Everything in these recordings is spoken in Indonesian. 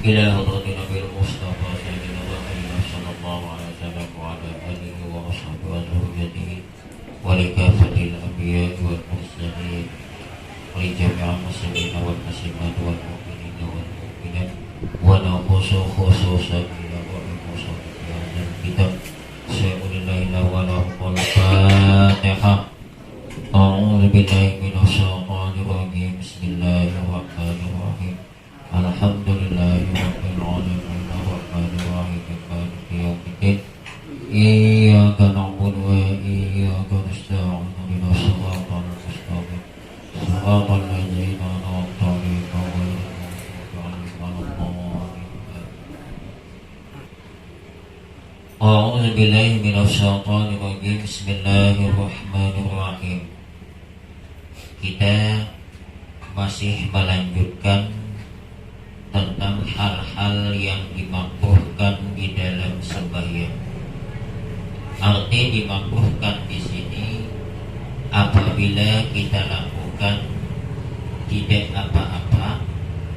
إلى حضرة النبي المصطفى سيدنا محمد صلى الله عليه وسلم وعلى آله وأصحابه وذريته ولكافة الأنبياء والمرسلين ولجميع المسلمين والمسلمات والمؤمنين والمؤمنات ونخص خصوصا إلى المصطفى في هذا الكتاب سيقول الله ولهم الفاتحة. أعوذ بالله من الشيطان الرجيم. بسم الله الرحمن الرحيم. الحمد لله رب العالمين الرحمن الرحيم مالك يوم الدين إياك نعبد وإياك نستعين اهدنا الصراط المستقيم صراط الذين أنعمت عليهم غير المغضوب عليهم ولا الضالين. أعوذ بالله من الشيطان الرجيم. بسم الله الرحمن الرحيم. Kita masih melanjutkan tentang hal-hal yang dimakruhkan di dalam sembahyang. Arti dimakruhkan di sini apabila kita lakukan tidak apa-apa,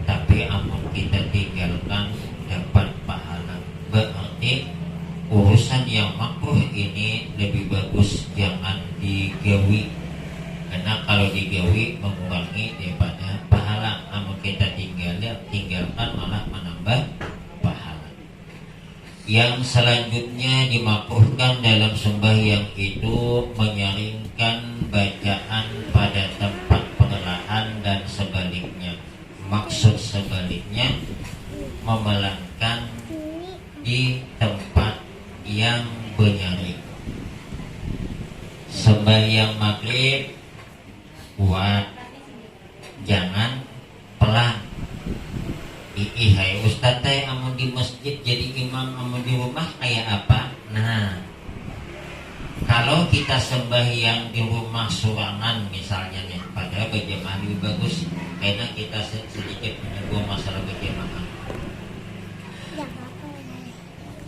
tapi amun kita tinggalkan dapat pahala. Berarti urusan yang makruh ini lebih bagus jangan digawi, karena kalau digawi mengurangi daripada pahala. Amun kita tinggalkan malah menambah pahala. Yang selanjutnya dimakruhkan dalam sembahyang itu menyaringkan bacaan pada tempat perlahan dan sebaliknya. Maksud sebaliknya memelangkan di tempat yang bernyaring. Sembahyang maghrib kuat, jangan pelan. Hai Ustaz teh amun di masjid jadi imam, amun di rumah kayak apa? Nah, kalau kita sembahyang di rumah surangan misalnya nih, padahal berjamaah lebih bagus, karena kita sedikit menyinggung masalah berjamaah.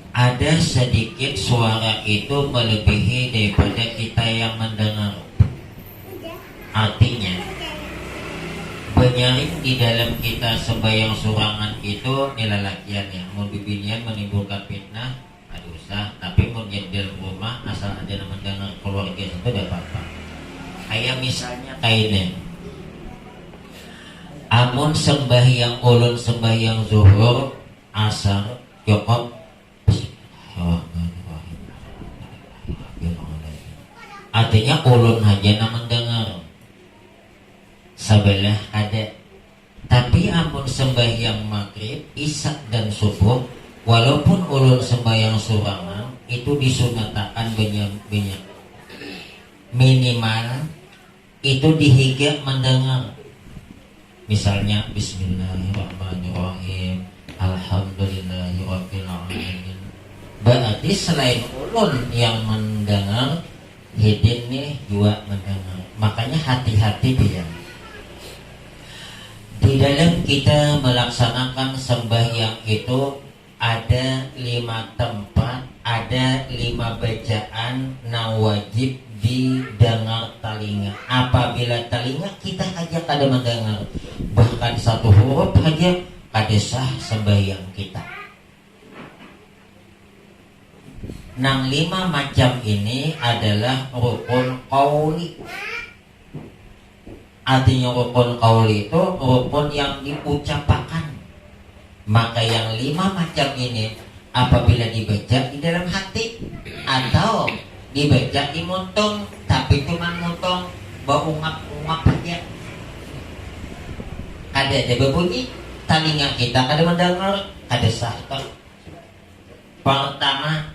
Ada sedikit suara itu melebihi daripada kita yang mendengar. Artinya penyaring di dalam kita sembahyang surangan itu nilalakian ya, mau bibinian menimbulkan fitnah, aduh usah. Tapi mau di dalam rumah asal ada yang mendengar keluarga itu tidak apa-apa. Kayak misalnya kainnya, amun sembahyang ulun sembahyang zuhur, asar, cukup artinya ulun aja yang mendengar sebelah ada. Tapi amun sembahyang maghrib, isya dan subuh, walaupun ulun sembahyang surangan itu disunatakan banyak minimal itu dihiga mendengar. Misalnya Bismillahirrahmanirrahim, Alhamdulillahirabbil alamin. Berarti selain ulun yang mendengar, hidin nih juga mendengar. Makanya hati-hati dia. Di dalam kita melaksanakan sembahyang itu ada 5 tempat, ada 5 bacaan yang wajib didengar telinga. Apabila telinga kita aja kada mendengar, bahkan satu huruf aja kada sah sembahyang kita. Nang 5 macam ini adalah rukun qauli. Artinya rukun qauli itu rukun yang diucapkan. Maka yang 5 macam ini apabila dibaca di dalam hati atau dibaca di mutung, tapi cuma mutung berungap-ungap saja, ada berbunyi, telinga kita kada mendengar, kada sah. Pertama,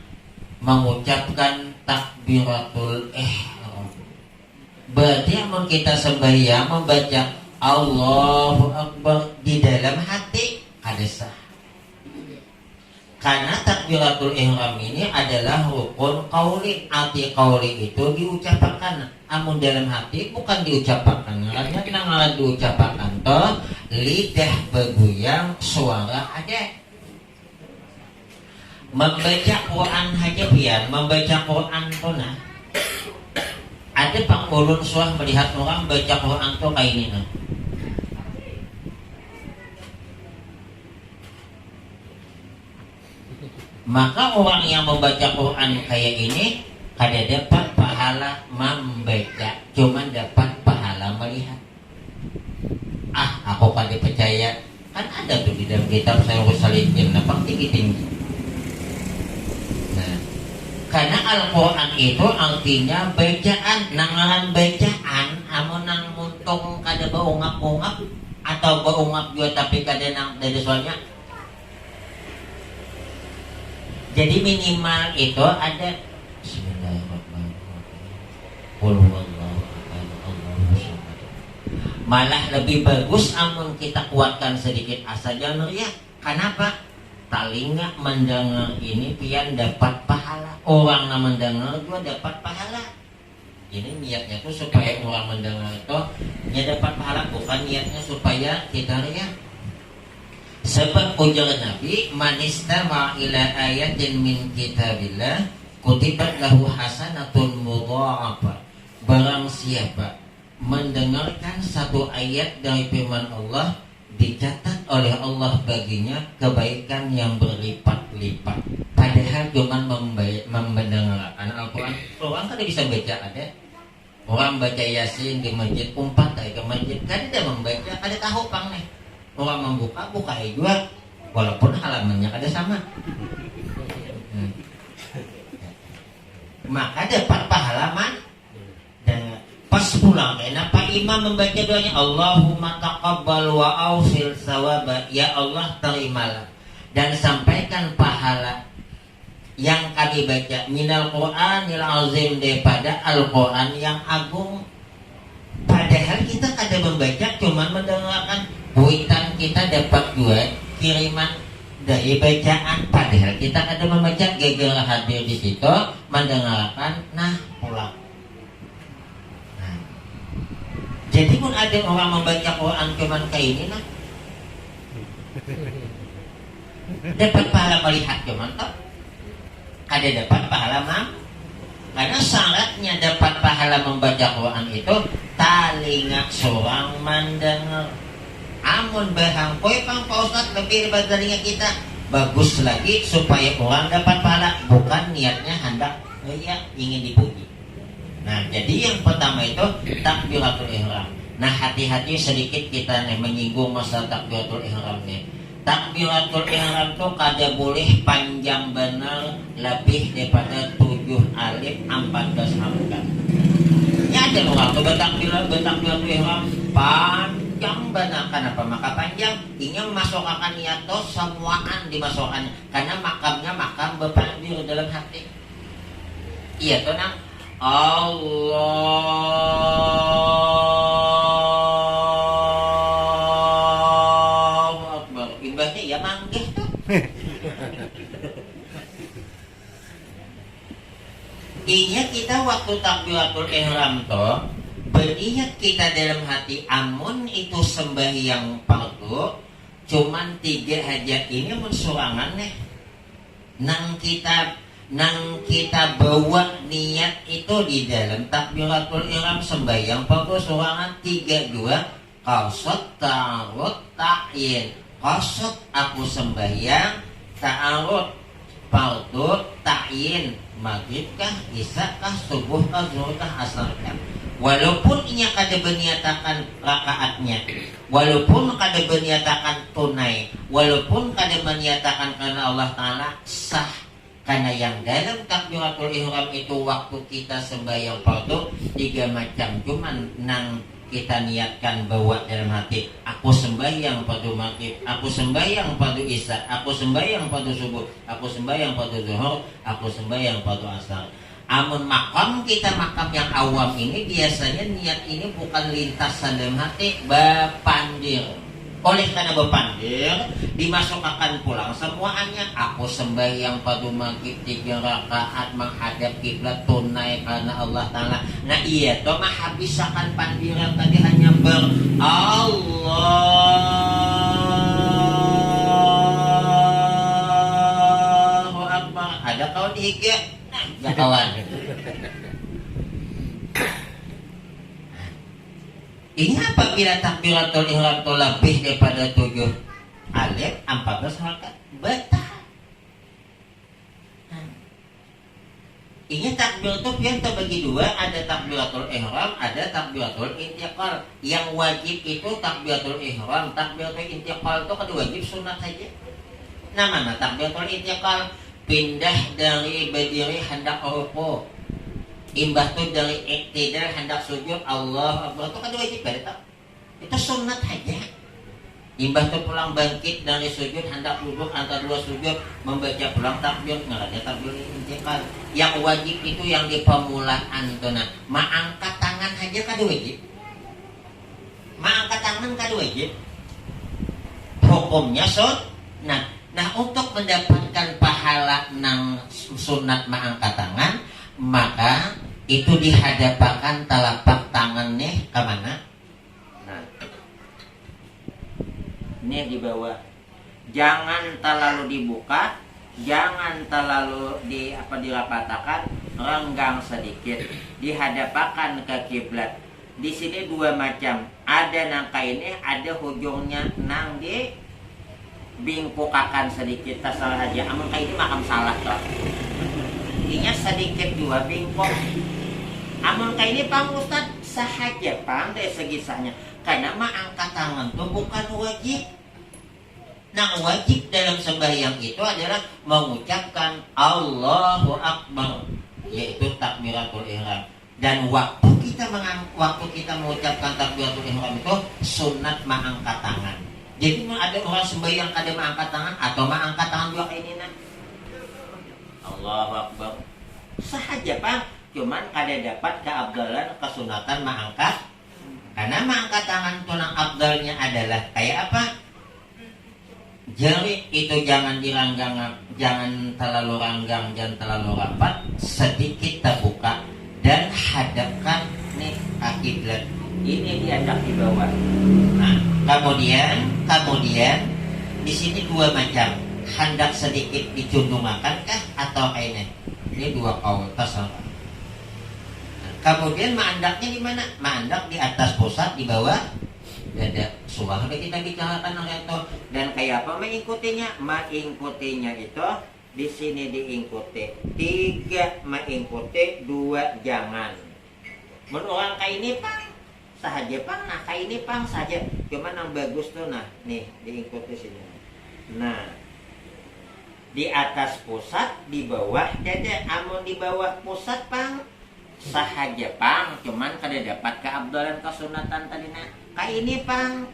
mengucapkan takbiratul ihram. Berarti amun kita sembahyang membaca Allahu Akbar di dalam hati kada sah. Karena takbiratul ihram ini adalah rukun qauli. Arti qauli itu diucapkan, amun dalam hati bukan diucapkan. Karena nang diucapkan toh lidah bergoyang, suara ada. Membaca Quran aja pian, membaca Quran tuh nah. Ada Pak ulun suah melihat orang baca Quran tuh kayak ini nah. Maka orang yang membaca Quran kayak ini kada dapat pahala membaca, cuman dapat pahala melihat. Aku kada percaya. Kan ada tuh di dalam kitab Sahihus Salihin, nampak tinggi-tinggi. Nah, karena Al-Quran itu artinya bacaan, nangaran bacaan, amun nang muntung kada baungap-ungap atau baungap juga tapi kada nang dari soalnya. Jadi minimal itu ada Bismillahirrahmanirrahim. Malah lebih bagus amun kita kuatkan sedikit asa jangan riak. Kenapa? Talinga mendengar ini pian dapat pahala. Orang yang mendengar juga dapat pahala. Ini niatnya tuh supaya orang mendengar itu dia dapat pahala, bukan niatnya supaya kita riak. Sebab ujar Nabi, manistama ila ayatin min kitabillah kutibat lahu hasanatun mudha'afah. Barang siapa mendengarkan satu ayat dari firman Allah, dicatat oleh Allah baginya kebaikan yang berlipat-lipat. Padahal cuma mendengarkan Al-Quran. Orang kan bisa baca, ada orang baca Yasin di masjid, umpat dari ke masjid, kan dia membaca, ada tahu pang nih. Orang membuka juga, walaupun halamannya ada sama. Maka dapat pahalaman. Dan pas pulang, kenapa imam membaca doanya Allahumma taqabbal wa awsil sawaba, ya Allah terimalah dan sampaikan pahala yang kami baca minal Qur'anil azim, daripada Al-Quran yang agung. Padahal kita kada membaca, cuman mendengarkan. Kuitan kita dapat juga kiriman dari bacaan, padahal kita kada membaca, gagal hadir di situ mendengarkan, nah pulang. Jadi pun ada orang membaca Quran cuman kayak ini nah, dapat pahala melihat cuman tak ada dapat pahala karena syaratnya dapat pahala membaca Quran itu talinga seorang mendengar. Amun bahang koi pang Pak Ustaz lebih daripada telinga kita, bagus lagi supaya orang dapat pahala, bukan niatnya hendak ingin dipuji. Nah, jadi yang pertama itu takbiratul ihram. Nah, hati-hati sedikit kita menyinggung masalah takbiratul ihram nih. Takbiratul ihram tuh kada boleh panjang benar lebih daripada 7 alif 14 harakat. Ya ada orang tuh bertakbiratul ihram panjang benar. Kenapa maka panjang? Ini masukkan niat tuh semuaan dimasukkan karena makamnya makam berpandir dalam hati. Iya tuh nang Allahu Akbar. Imbahnya ya manggih tuh. Ingat kita waktu takbiratul ihram tuh berniat kita dalam hati, amun itu sembahyang fardu cuman 3 hajat ini mensurangan nih. Nang kita bawa niat itu di dalam takbiratul ihram sembahyang fardu surangan 32 qasad ta'arud ta'yin. Qasad aku sembahyang, ta'arud fardu, ta'yin maghrib kah, isya kah, subuh kah, zuhur kah, asar kah. Walaupun inya kada berniatakan rakaatnya, walaupun kada berniatakan tunai, walaupun kada berniatakan karena Allah Ta'ala, sah. Karena yang dalam takbiratul ihram itu waktu kita sembahyang fardu 3 macam, cuman nang kita niatkan bawa dalam hati, aku sembahyang fardu maghrib, aku sembahyang fardu isya, aku sembahyang fardu subuh, aku sembahyang fardu zuhur, aku sembahyang fardu asar. Amun makam kita, makam yang awam ini biasanya niat ini bukan lintasan dalam hati, bepandir. Oleh karena berpandir, dimasukkan pulang semuanya. Aku sembahyang fardu maghrib 3 rakaat menghadap kiblat tunai karena Allah Ta'ala. Nah iya toh mah habisakan pandiran tadi hanya Allahu Akbar. Ada kawan higa, nah ya kawan. Ini apabila takbiratul ihram itu lebih daripada 7 alif 14 harakat batal. Ini takbir itu pian terbagi dua, ada takbiratul ihram, ada takbiratul intiqal. Yang wajib itu takbiratul ihram, takbiratul intiqal itu kedua wajib sunat saja. Nah mana takbiratul intiqal? Pindah dari berdiri hendak ruku, imbah tu dari iktidal hendak sujud, Allah Akbar itu kedua wajib kan? Itu sunat saja. Imbah tu pulang bangkit dari sujud hendak duduk antara dua sujud membaca pulang takbir, ngaranya takbir intiqal. Yang wajib itu yang di pemulaan tu nah. Angkat tangan aja kada wajib. Angkat tangan kada wajib. Hukumnya sunat. Nah untuk mendapatkan pahala nang sunat angkat tangan, maka itu dihadapkan telapak tangannya ke mana? Ini di bawah. Jangan terlalu dibuka, jangan terlalu dirapatakan, renggang sedikit. Dihadapkan ke kiblat. Di sini dua macam. Ada nangka ini, ada ujungnya nang di bingkukakan sedikit, terserah aja. Amun kayak ini makam salah toh. Ininya sedikit dua bingkok. Amun kayak ini Pang Ustad sahaja Pang dari segi sahnya. Karena angkat tangan itu bukan wajib. Nah wajib dalam sembahyang itu adalah mengucapkan Allahu Akbar, yaitu takbiratul ihram. Dan waktu kita mengucapkan takbiratul ihram itu sunat mengangkat tangan. Jadi ada orang sembahyang kada mengangkat tangan atau mengangkat tangan dua kayak ini nah. Allahu Akbar. Sahaja Pak, cuman kada dapat keabdalan kesunatan mengangkat. Karena mengangkat tangan tunang abdalnya adalah kayak apa? Jari itu jangan diranggang, jangan terlalu ranggang, jangan terlalu rapat, sedikit terbuka dan hadapkan nih kaki kiblat. Ini diajak di bawah. Nah, kemudian di sini dua macam. Hendak sedikit dicundungkan kah atau kainnya? Ini dua kaul terserah. Kemudian mandaknya di mana? Mandak di atas pusat, di bawah dada. Sudah kita bicarakan itu. Dan kayak apa mengikutinya? Mengikutinya itu di sini diikuti 3 mengikuti 2 jangan. Menurut orang kayak ini Pang sahaja Pang, nah kayak ini Pang saja. Cuman yang bagus tuh nah, nih diikuti sini. Nah, di atas pusat, di bawah dada. Amun di bawah pusat Pang sahaja Pang, cuman kada dapat keabdalan kesunatan tadi nah. Kayak ini Pang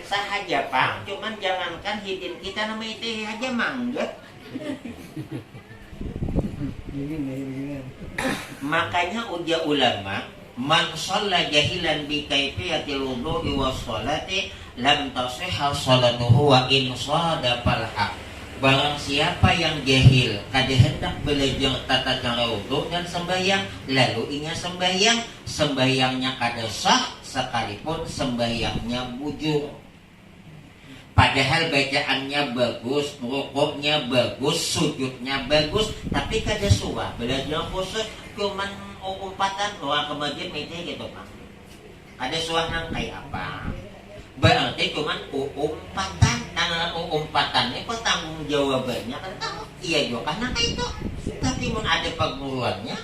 sahaja Pang, cuman jangankan hidin kita nama itu aja mangga. Makanya ujar ulama, man shalla jahilan bi kaifiyatil wudu'i was sholati lam tasihha sholatuhu wa in shadafal haq. Barang siapa yang jahil kada hendak belajar tata cara wudu dan sembahyang, lalu ingat sembahyangnya kada sah sekalipun sembahyangnya bujur. Padahal bacaannya bagus, rukuknya bagus, sujudnya bagus, tapi kada suah belajar khusus cuman umpatan doa ke masjid gitu Pak. Kada suah nang kayak apa? Berarti cuman umpatan. Nah, umpatannya pertanggung jawabannya kan tahu. Iya juga karena itu. Tapi mun ada penguruannya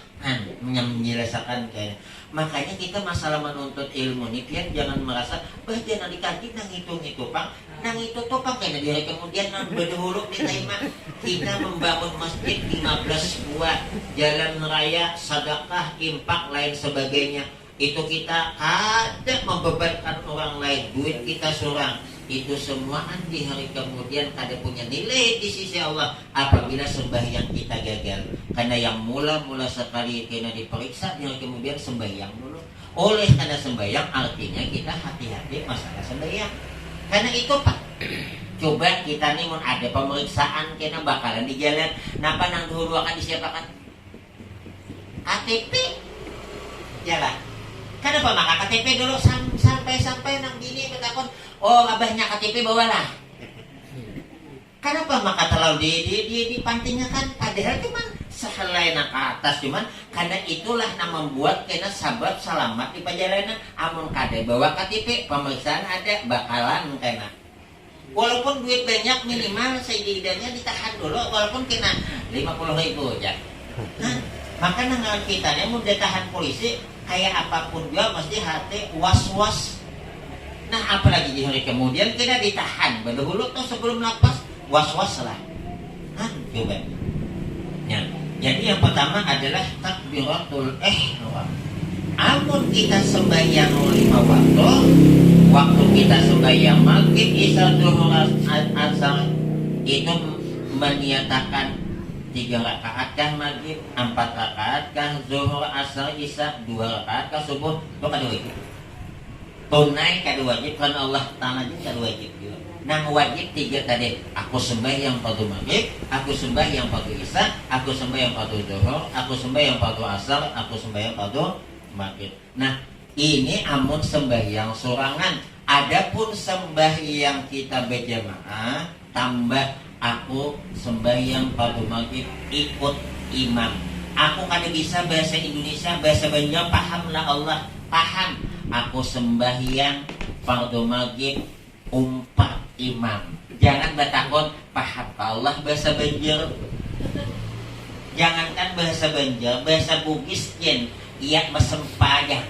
menjelaskan kayak. Makanya kita masalah menuntut ilmu nih, pian jangan merasa jangan dikaji nang hitung itu Pak. Nang itu tuh Pak kena diri kemudian nang berdahulu diterima. Kita membangun masjid 15 buah, jalan raya, sedekah, infak lain sebagainya. Itu kita ada membebankan orang lain, duit kita surang. Itu semua di hari kemudian kada punya nilai di sisi Allah apabila sembahyang kita gagal. Karena yang mula-mula sekali kena diperiksa, yang kemudian sembahyang dulu. Oleh karena sembahyang artinya kita hati-hati masalah sembahyang. Karena itu Pak, coba kita nih mau ada pemeriksaan kena bakalan di jalan. Napa nang dulu akan disiapkan KTP jalan. Kenapa maka KTP dulu sampai nang gini ketakon, oh abahnya KTP bawalah. Kenapa maka terlalu dipantingnya kan? Padahal cuman sehelai nak ke atas cuman karena itulah yang membuat kena sabab selamat di perjalanan. Amun kade bawa KTP pemeriksaan ada bakalan kena. Walaupun duit banyak minimal setidaknya ditahan dulu walaupun kena 50.000 aja. Nah, Maka nangan kita mau ditahan polisi kayak apapun juga mesti hati was-was. Nah apalagi di hari kemudian kita ditahan dahulu tuh sebelum lapas was-was lah. Coba. Ya. Jadi yang pertama adalah takbiratul ihram. Amun kita sembahyang 5 waktu kita sembahyang maghrib, isya, zuhur, asar itu menyatakan 3 rakaat kah maghrib, 4 rakaat kah zuhur, asar, isya, 2 rakaat kah subuh, itu kada wajib. Tunai kada wajib kan Allah Ta'ala juga kada wajib juga. Nang wajib 3 tadi, aku sembahyang fardu maghrib, aku sembahyang fardu isya, aku sembahyang fardu zuhur, aku sembahyang fardu asar, aku sembahyang fardu maghrib. Nah, ini amun sembahyang sorangan. Adapun sembahyang kita berjamaah tambah aku sembahyang fardu maghrib ikut imam. Aku kada bisa bahasa Indonesia, bahasa Banjar pahamlah Allah, paham. Aku sembahyang fardu maghrib umpat imam. Jangan bertakon paham Allah bahasa Banjar. Jangankan bahasa Banjar, bahasa Bugis jen iya mesempayang.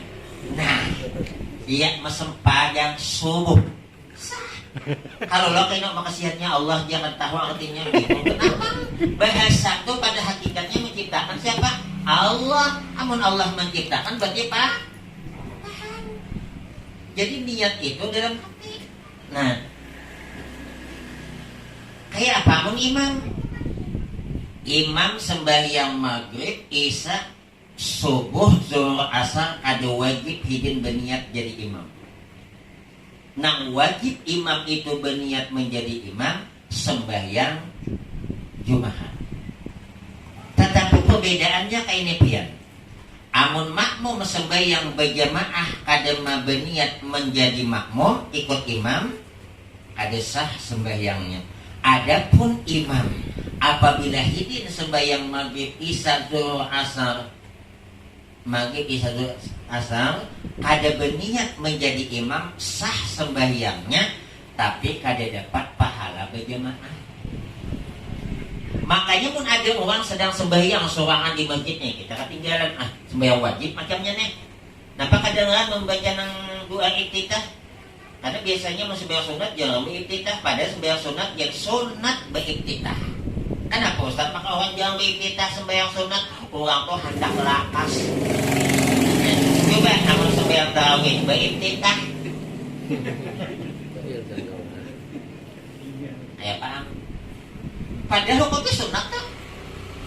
Nah, iya mesempayang subuh. Kalau lo kena makasihatnya Allah jangan tahu artinya gitu. Kenapa? Bahasa itu pada hakikatnya menciptakan siapa? Allah. Amun Allah menciptakan berarti paham. Jadi niat itu dalam hati. Nah, kayak apa amun imam? Imam sembahyang maghrib, isya, subuh, zuhur, asar ada wajib hidin berniat jadi imam. Nang wajib imam itu berniat menjadi imam sembahyang Jumaat. Tetapi perbedaannya kayak ini pian. Amun makmum sembahyang berjamaah kadema berniat menjadi makmum ikut imam ada sah sembahyangnya. Adapun imam apabila hidin sembahyang maghrib, isya, zuhur, asar, maghrib, isya, zuhur, asar kada berniat menjadi imam sah sembahyangnya, tapi kada dapat pahala berjamaah. Makanya pun ada orang sedang sembahyang sorangan di masjidnya, kita ketinggalan sembahyang wajib macamnya nih. Napa kadang-kadang membaca nang doa iftitah? Karena biasanya sembahyang sunat jangan beriftitah, padahal sembahyang sunat yang sunat beriftitah. Kenapa Ustaz? Maka orang jangan beriftitah sembahyang sunat, orang tuh hendak lakas. Coba kamu sembahyang tarawih beriftitah. Ayo paham? Padahal hukumnya sunat tuh.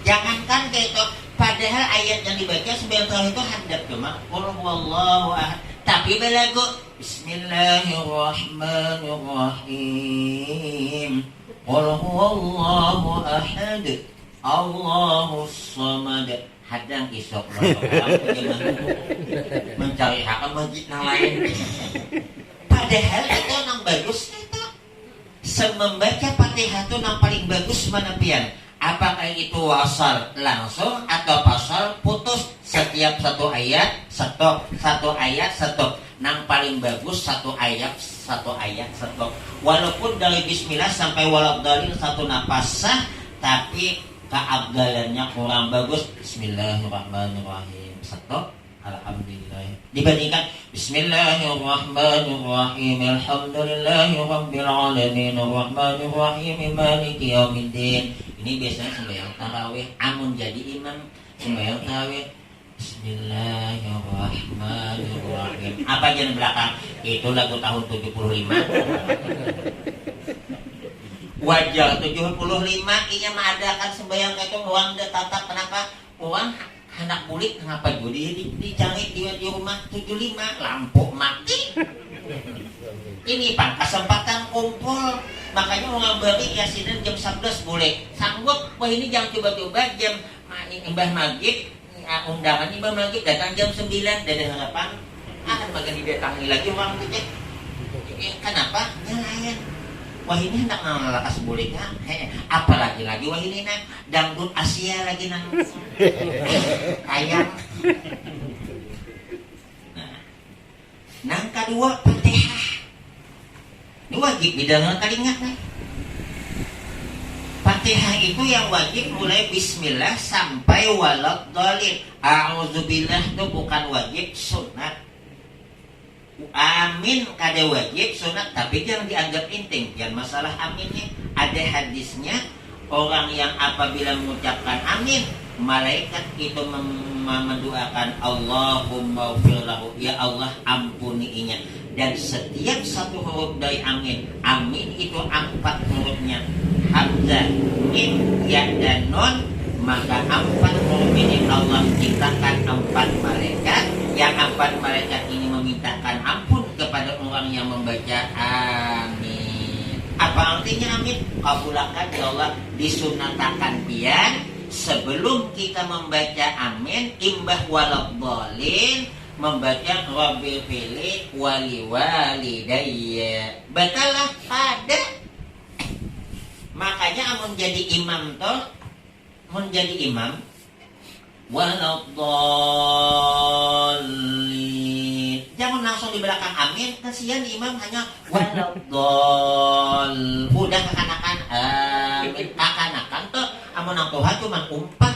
Jangankan kayak itu. Padahal ayat yang dibaca sembahyang tarawih itu hadap cuma qul huwallahu ahad. Tapi belagu Bismillahirrahmanirrahim. Qul huwallahu ahad. Allahus samad. Hadang isok mencari hak masjid yang lain. Padahal itu yang bagus itu. Semembaca Fatihah itu yang paling bagus mana pian? Apakah itu wasal langsung atau pasal putus? Setiap satu ayat stop, satu ayat stop. Nang paling bagus satu ayat stop. Walaupun dari Bismillah sampai waladhdallin satu napas sah, tapi keabdalannya kurang bagus. Bismillahirrahmanirrahim stop. Alhamdulillah. Dibandingkan Bismillahirrahmanirrahim. Alhamdulillahirabbil alamin arrahmanirrahim maliki yaumiddin. Ini biasanya sembahyang tarawih. Amun jadi imam sembahyang tarawih Bismillahirrahmanirrahim. Apa aja di belakang? Itu lagu tahun 75. Wajar 75 inya mengadakan sembahyang itu uang dia tatap. Kenapa? Uang anak bulik kenapa jadi dicari di rumah 75 lampu mati. Ini pak kesempatan kumpul. Makanya orang beri yasinan jam 11 boleh. Sanggup, wah ini jangan coba-coba jam Mbah Maghrib, undangan Mbah Maghrib datang jam 9, dari harapan akan makin didatangi lagi orang itu. Kenapa? Nyalain. Wah ini hendak ngalakas boleh kan? Apalagi lagi wah ini nak dangdut Asia lagi nang ayam. Nang kedua Fatihah. Ini wajib didengar telinga kan? Fatihah Fatihah itu yang wajib mulai bismillah sampai waladhdallin. A'udzubillah itu bukan wajib, sunat. Amin kada wajib, sunat, tapi jangan dianggap penting. Jangan masalah aminnya. Ada hadisnya, orang yang apabila mengucapkan amin, malaikat itu mendoakan Allahumma ufir lahu, ya Allah ampuninya. Dan setiap satu huruf dari amin, amin itu 4 hurufnya, hamzah, mim, ya dan nun. Maka 4 huruf ini Allah ciptakan 4 malaikat. Yang 4 malaikat ini memintakan ampun kepada orang yang membaca amin. Apa artinya amin? Kabulakan ya Allah, disunatakan pian sebelum kita membaca amin, imbah waladhdallin, membaca Rabbil fili wali walidayya. Batalah pada. Makanya amun jadi imam toh, menjadi imam waladhdallin, jangan langsung di belakang amin, kasihan imam hanya waladdall. Udah kekanakan amin, kekanakan tuh amun nang Tuhan cuma umpat.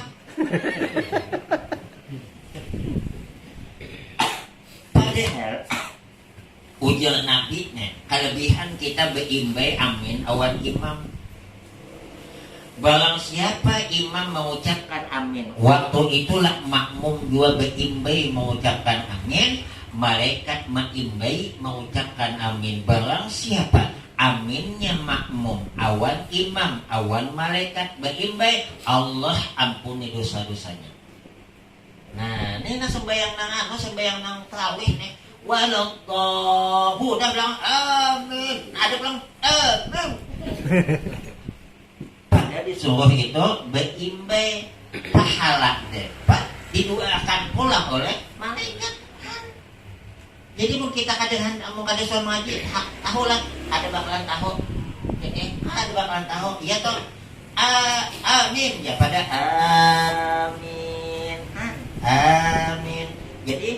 Padahal ujar Nabi nih, kelebihan kita beimbai amin awan imam. Barang siapa imam mengucapkan amin, waktu itulah makmum juga beimbai mengucapkan amin, malaikat menimbai mengucapkan amin. Barang siapa aminnya makmum, awan imam, awan malaikat beimbai, Allah ampuni dosa-dosanya. Nah, ini sembahyang nang sembahyang nang tarawih nih. Waladhdallin, udah bilang amin, ada bilang amin. Disuruh itu beimbai pahala dapat didoakan pula oleh malaikat. Jadi mungkin kita kadang mau kada soal ngaji, tahu lah ada bakalan tahu, ada bakalan tahu, iya toh, amin ya pada amin, amin. Jadi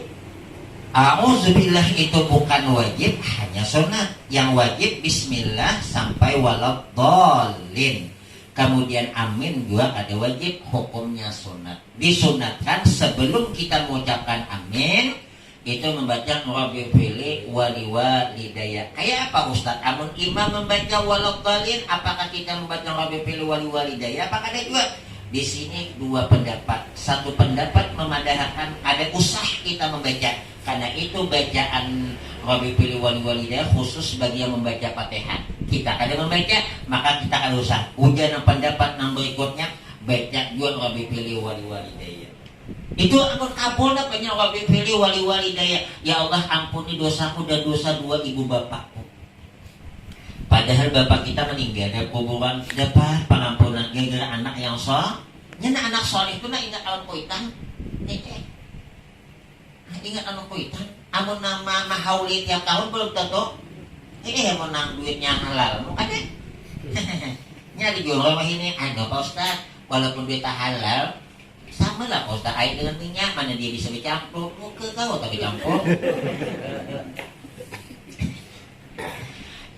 a'udzubillah itu bukan wajib, hanya sunat. Yang wajib bismillah sampai waladhdallin. Kemudian amin juga ada wajib, hukumnya sunat. Disunatkan sebelum kita mengucapkan amin, itu membaca Rabbil fili wali walidayya. Kayak apa Ustaz? Amun imam membaca waladhdallin, apakah kita membaca Rabbil fili wali walidayya? Apakah ada juga? Di sini 2 pendapat. Satu pendapat memadahkan ada usah kita membaca. Karena itu bacaan Rabbil fili wali walidayya khusus bagi yang membaca Fatihah. Kita kada membaca, maka kita akan usah. Ujian pendapat yang berikutnya, baca juga Rabbil fili wali walidayya. Itu ampun kabulna banyak Rabbil fili wali walidayya. Ya Allah ampuni dosaku dan dosa 2 ibu bapakku. Padahal bapak kita meninggal dari kuburan, dapat pengampunan gara-gara anak yang soleh. Nyana anak soleh itu nak ingat alam kuitan. Ingat alam kuitan. Amun nama mahauli tiap tahun belum tentu. Mau nang duitnya halal, mau ada? Nyari jual rumah ini, ada Pak Ustaz. Walaupun duitnya halal, sama lah Pak Ustaz. Air dengan minyak, mana dia bisa dicampur? Muka kau tapi campur.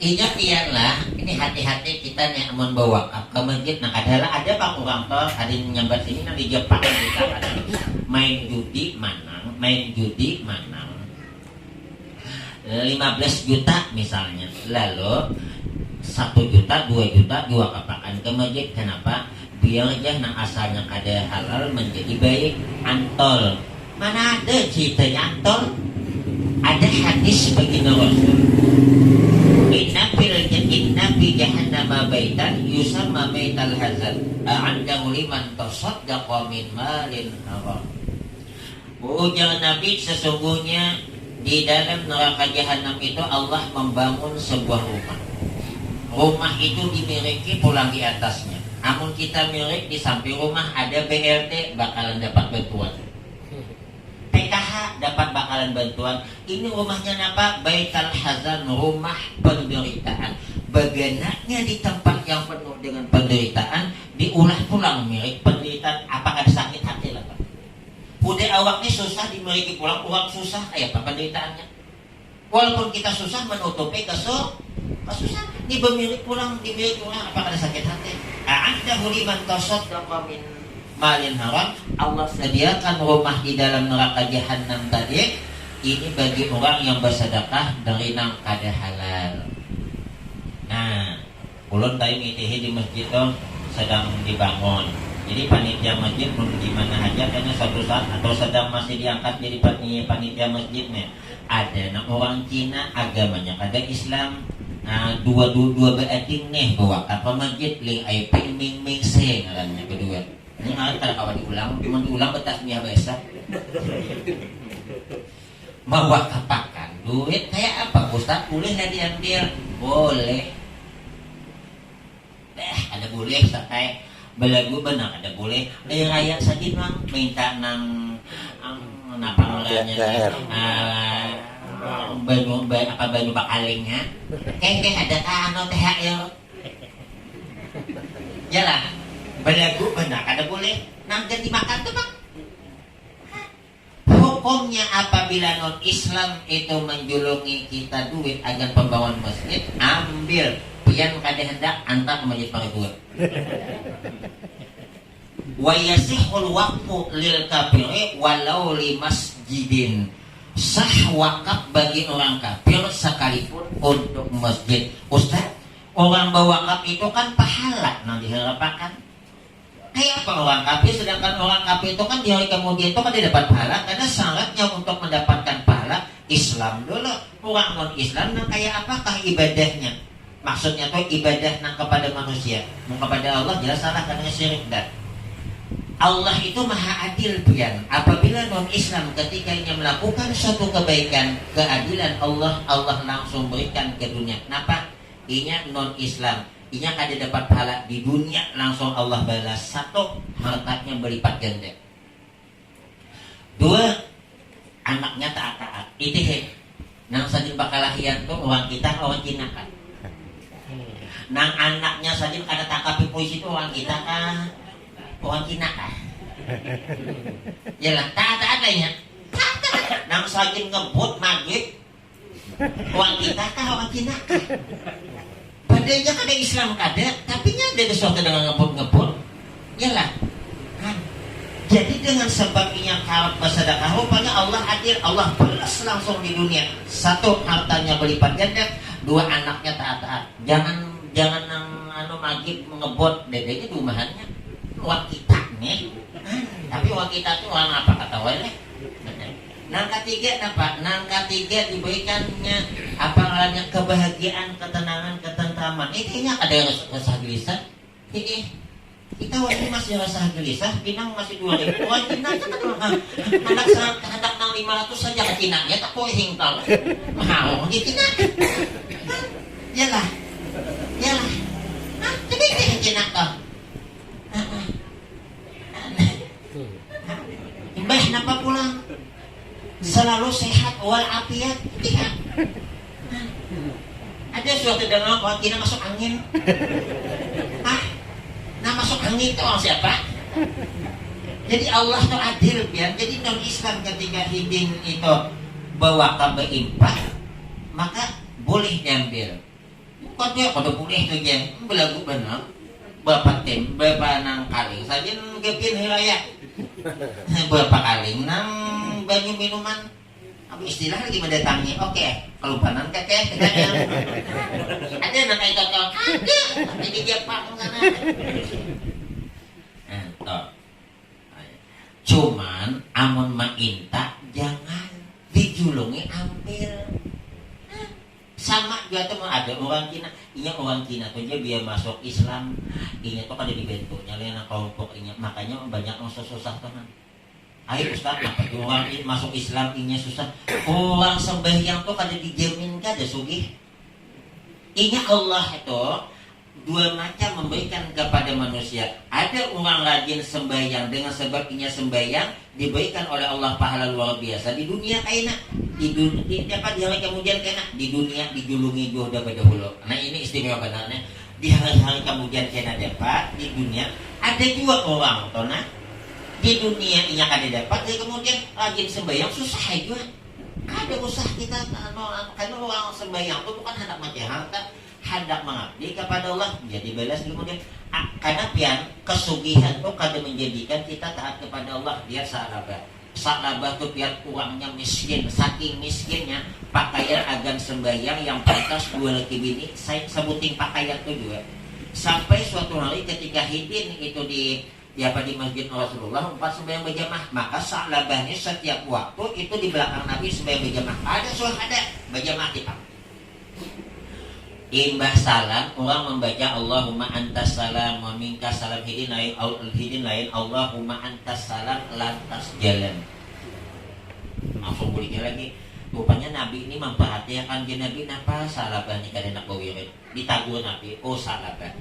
Ingat pianlah, ini hati-hati kita nih amun bawa ke masjid. Nah adalah ada pak orang tua ada yang nyambat sini nanti Jepang kita ada main judi manang, 15 juta misalnya, lalu 1 juta, 2 juta dua kapakan ke masjid. Kenapa? Biar aja nah asalnya kada halal menjadi baik. Antol, mana ada ceritanya antol? Ada hadis baginda Rasul, inna fi jahannama baitan yusamma baital hazard a'andahu liman tasaddaqa min malin haram. Ujar Nabi, sesungguhnya di dalam neraka jahanam itu Allah membangun sebuah rumah. Rumah itu dimiliki pulang di atasnya. Namun kita milik di samping rumah ada BLT bakalan dapat bantuan. PKH dapat bakalan bantuan. Ini rumahnya apa? Baital Hazan, rumah penderitaan. Bagananya di tempat yang penuh dengan penderitaan, diulah pulang milik penderitaan. Apakah ada sakit hati lah Pak? Udah awaknya susah dimiliki pulang, uang susah kayak apa penderitaannya? Walaupun kita susah menutupi kesusah, ini dimiliki pulang, apakah ada sakit hati? a'addahu liman tasaddaqa min malin haram. Allah sediakan rumah di dalam neraka jahanam tadi ini bagi orang yang bersedekah dari nang kada halal. Nah, ulun tadi ngitihi di masjid itu sedang dibangun. Jadi panitia masjid belum gimana aja karena suatu saat atau sedang masih diangkat jadi panitia masjidnya. Ada orang Cina agamanya kada Islam. Nah, dua beating nih bawa apa masjid ling ai ping ming ming se ngarannya kedua. Ini ada kawan diulang, cuma diulang betasnya biasa. Mau kapakan duit kayak apa Ustaz? Boleh nggak diambil? Boleh. Ada boleh sampai belagu benar ada boleh. Yang ayat saja nang minta nang apa namanya? Banyu bakalingnya. Kayak ada kano teh ya. Yalah. Belagu benar ada boleh. Nang jadi makan tuh Bang. Hukumnya apabila non Islam itu menjulungi kita duit agar pembangunan masjid, ambil. Pian kada hendak antar ke masjid pangituan. Wa yasihul waqfu lil kafiri walau li masjidin. Sah wakaf bagi orang kafir sekalipun untuk masjid. Ustaz, orang bawa wakaf itu kan pahala yang diharapkan. Kayak apa orang kafir, sedangkan orang kafir itu kan di hari kemudian itu kan dia dapat pahala karena syaratnya untuk mendapatkan pahala Islam dulu. Orang non Islam nah kayak apakah ibadahnya? Maksudnya tuh ibadah nang kepada manusia, mau kepada Allah jelas salah karena syirik. Dan Allah itu maha adil pian. Apabila non Islam ketika ia melakukan suatu kebaikan, keadilan Allah langsung berikan ke dunia. Kenapa? Inya non Islam, inya kada dapat pahala di dunia langsung Allah balas. Satu, hartanya berlipat ganda. Dua, anaknya taat. Itu nang sadin bakalahian tuh orang kita orang Cina kan. Nang anaknya saja kada tangkapi puisi itu orang kita kah? Orang Cina kah? Yalah, taat lainnya. Nang saja ngebut maghrib orang kita kah? Orang Cina kah? Padahal kada Islam kada, tapi nya ada sesuatu dengan ngebut. Yalah. Jadi dengan sebabnya kalau bersedekah rupanya Allah adil, Allah balas langsung di dunia. Satu, hartanya berlipat ganda. Dua, anaknya taat. Jangan magib ngebot dedenya di rumahannya uang kita nih. Tapi uang kita tuh uang apa kata wale. Nang ketiga diberikannya apa namanya kebahagiaan, ketenangan, ketentraman. Intinya ada rasa gelisah. Kita waktu masih rasa gelisah, pinang masih 2.000. Uang Cina kan anak nang 500 saja ke Cina ya tak boleh hingkal. Mau di Cina. Yalah. Tapi dia Cina kah? Mbah napa pulang? Selalu sehat walafiat. Iya. Ada suatu dengan orang Cina masuk angin. Nah masuk angin itu orang siapa? Jadi Allah itu adil ya. Jadi non Islam ketika hidin itu bawa kabar impah, maka boleh diambil. Kau dia kalau boleh tu je, belagu benar. Berapa nang kaling saja ngepin hilaya. Berapa kaling nang banyu minuman. Apa istilah lagi mendatangi? Oke, kelupanan kakek. Ada nak kayak cocok. Ada. Di Jepang sana. Cuman amun mainta jangan dijulungi ambil. Sama juga tuh ada orang Cina, orang Cina tuh dia biar masuk Islam, ini tuh kada dibentuknya lena kelompok ini, makanya banyak yang susah tuh kan. Ayo Ustaz, apa tuh orang masuk Islam ini susah? Orang sembahyang tuh kada dijamin kada sugih. Ini Allah itu dua macam memberikan kepada manusia. Ada orang rajin sembahyang dengan sebab inya sembahyang diberikan oleh Allah pahala luar biasa di dunia kayaknya. Di dapat di hari kemudian kena di dunia dijulungi jodoh dahulu. Nah ini istimewa benarnya di hari kemudian kena dapat di dunia. Ada juga orang tona di dunia ini ada dapat di kemudian rajin sembahyang susah juga. Ada usaha kita karena orang sembahyang itu bukan hendak mati harta, hendak mengabdi kepada Allah jadi balas kemudian karena pian kesugihan tuh kada menjadikan kita taat kepada Allah. Dia salabah tuh pian uangnya miskin, saking miskinnya pakaian agan sembahyang yang pantas dua laki bini saya sebuting pakaian tuh juga sampai suatu hari ketika hidin itu di masjid Rasulullah empat sembahyang berjamaah, maka salabahnya setiap waktu itu di belakang Nabi sembahyang berjamaah ada suhada berjamaah kita. Imbah salam orang membaca Allahumma antas salam wa minkas salam hidin lain Allahumma antas salam lantas jalan langsung buliknya lagi. Rupanya Nabi ini memperhatikan Nabi napa salabahnya kadang nak bawirin ditagur Nabi salabah